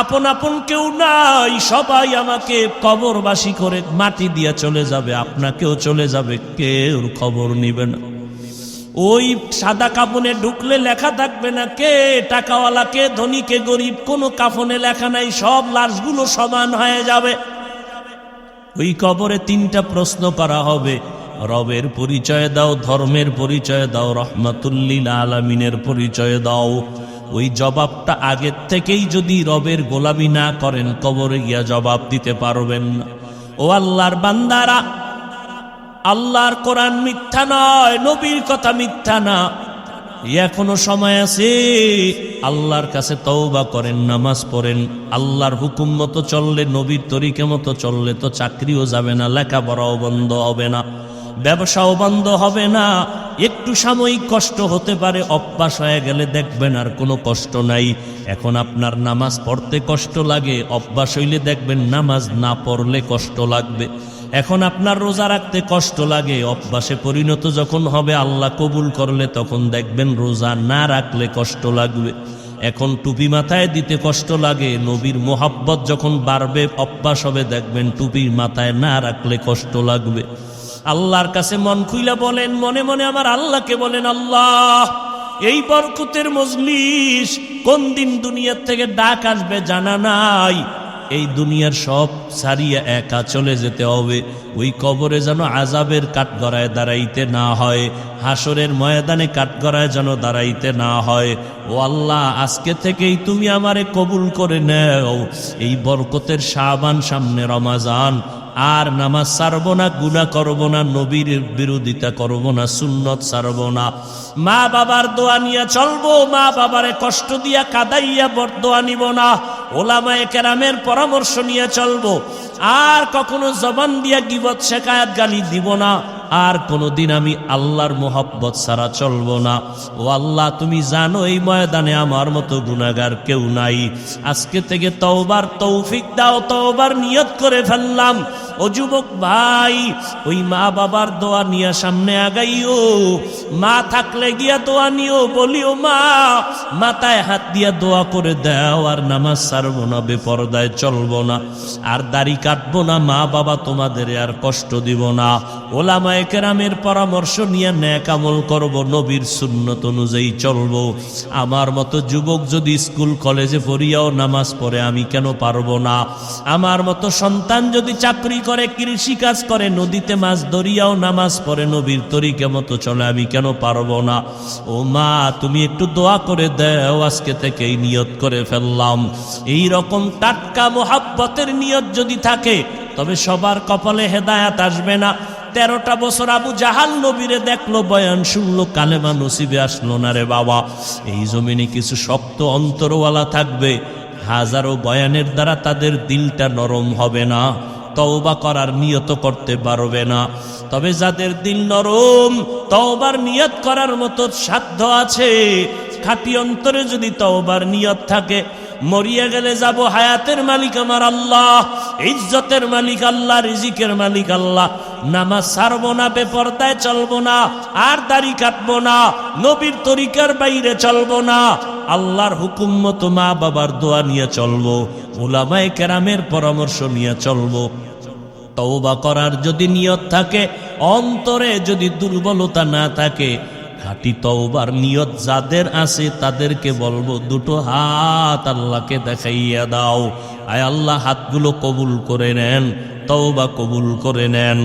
আপন কেউ নাই, সবাই আমাকে কবরবাসী করে মাটি দিয়ে চলে যাবে, আপনাকেও চলে যাবে, কেউ খবর নিবে না। ওই সাদা কাফনে ঢুকলে লেখা থাকবে না কে টাকাওয়ালা, কে ধনী, কে গরিব, কোনো কাফনে লেখা নাই, সব লাশগুলো সমান হয়ে যাবে। ওই কবরে তিনটা প্রশ্ন করা হবে, রবের পরিচয় দাও, ধর্মের পরিচয় দাও, রহমাতুল্লিল আলামিনের পরিচয় দাও। ওই জবাবটা আগের থেকেই যদি রবের গোলামি না করেন, কবরে গিয়া জবাব দিতে পারবেন না। ও আল্লাহর বান্দারা, আল্লাহর কোরআন মিথ্যা নয়, নবীর কথা মিথ্যা না। এখনো সময় আছে, আল্লাহর কাছে তওবা করেন, নামাজ পড়েন। আল্লাহর হুকুম মতো চললে, নবীর তরিকা মতো চললে তো চাকরিও যাবে না, লেখাপড়াও বন্ধ হবে না, ব্যবসাও বন্ধ হবে না। একটু সাময়িক কষ্ট হতে পারে, অভ্যাস হয়ে গেলে দেখবেন আর কোনো কষ্ট নাই। এখন আপনার নামাজ পড়তে কষ্ট লাগে, অভ্যাস হইলে দেখবেন নামাজ না পড়লে কষ্ট লাগবে। এখন আপনার রোজা রাখতে কষ্ট লাগে, অভ্যাসে পরিণত যখন হবে, আল্লাহ কবুল করলে তখন দেখবেন রোজা না রাখলে কষ্ট লাগবে। এখন টুপি মাথায় দিতে কষ্ট লাগে, নবীর মোহাব্বত যখন বাড়বে, অভ্যাস হবে, দেখবেন টুপি মাথায় না রাখলে কষ্ট লাগবে। আল্লাহর কাছে মন খুইলা বলেন, মনে মনে আমার আল্লাহকে বলেন, আল্লাহ এই বরকতের মজলিস কোন দিন দুনিয়ার থেকে ডাক আসবে জানা নাই, এই দুনিয়ার সব ছাড়িয়ে একা চলে যেতে হবে। ওই কবরে যেন আযাবের কাঠগড়ায় দাঁড়াইতে না হয়, হাসরের ময়দানে কাঠগড়ায় যেন দাঁড়াইতে না হয়। ও আল্লাহ, আজকে থেকেই তুমি আমারে কবুল করে নাও। এই বরকতের শাবান, সামনে রমাজান, আর নামাজ ছাড়ব না, গুনাহ করব না, নবীর বিরোধিতা করব না, সুন্নত ছাড়ব না। মা বাবার দোয়া নিয়ে চলবো, মা বাবারে কষ্ট দিয়া কাদাইয়া বরদোয়া নিব না। ওলামায়ে কেরামের পরামর্শ নিয়ে চলবো। আর কখনো জবান দিয়া গীবত শেকায়াত গালি দিব না। আর কোনোদিন আমি আল্লাহর মোহাব্বত ছাড়া চলবো না। ও আল্লাহ, তুমি জানো এই ময়দানে আমার মতো গুনাহগার কেউ নাই। আজকে থেকে তওবার তৌফিক দাও, তওবার নিয়ত করে ফেললাম। ও যুবক ভাই, ওই মা বাবার দোয়া নিয়ে সামনে আগাইও। মা থাকলে গিয়া দোয়া নিও, বলিও মা, মাথায় হাত দিয়া দোয়া করে দাও। আর নামাজ ছাড়বো না, বেপরদায় চলবো না, আর দাড়ি কাটবো না। মা বাবা তোমাদের আর কষ্ট দিব না। ওলামায়ে কেরামের পরামর্শ নিয়ে নেক আমল করব, নবীর সুন্নত অনুযায়ী চলবো। আমার মতো যুবক যদি স্কুল কলেজে পড়িয়াও নামাজ পড়ে, আমি কেন পারবো না? আমার মতো সন্তান যদি চাকরি করে, কৃষি কাজ করে, নদীতে মাছ ধরিয়াও নামাজ পড়ে, নবীর তরিকা মতো চলে, আমি কেন পারবো না? ও মা, তুমি একটু দোয়া করে দাও। আজকে থেকেই নিয়ত করে ফেললাম। এই রকম টাটকা মোহাব্বতের নিয়ত যদি থাকে, তবে সবার কপালে হেদায়াত আসবে না। 13টা বছর আবু জাহাল নবীরে দেখলো, বয়ান শুনলো, কালেমা নসিবে আসলো না রে বাবা। এই জমিনে কিছু শক্ত অন্তরওয়ালা থাকবে, হাজারো বয়ানের দ্বারা তাদের দিলটা নরম হবে না, তওবা করার নিয়ত করতে পারবে না। তবে যাদের দিল নরম, তওবার নিয়ত করার মতো সাধ্য আছে, খাঁটি অন্তরে যদি তওবার নিয়ত থাকে, মরিয়া গেলে যাব, হায়াতের মালিক আমার আল্লাহ, ইজ্জতের মালিক আল্লাহ, রিজিকের মালিক আল্লাহ। নামাজ ছাড়বো না, বেপরদায় চলবো না, আর দাড়ি কাটবো না, নবীর তরিকার বাইরে চলবো না, আল্লাহর হুকুম মতো মা বাবার দোয়া নিয়ে চলবো, উলামায়ে কেরামের পরামর্শ নিয়ে চলবো। তওবা করার যদি নিয়ত থাকে, অন্তরে যদি দুর্বলতা না থাকে, খাঁটি তওবার নিয়ত যাদের আছে তাদেরকে বলবো, দুটো হাত আল্লাহকে দেখাইয়া দাও। আয় আল্লাহ, হাতগুলো কবুল করে নেন, তওবা কবুল করে নেন।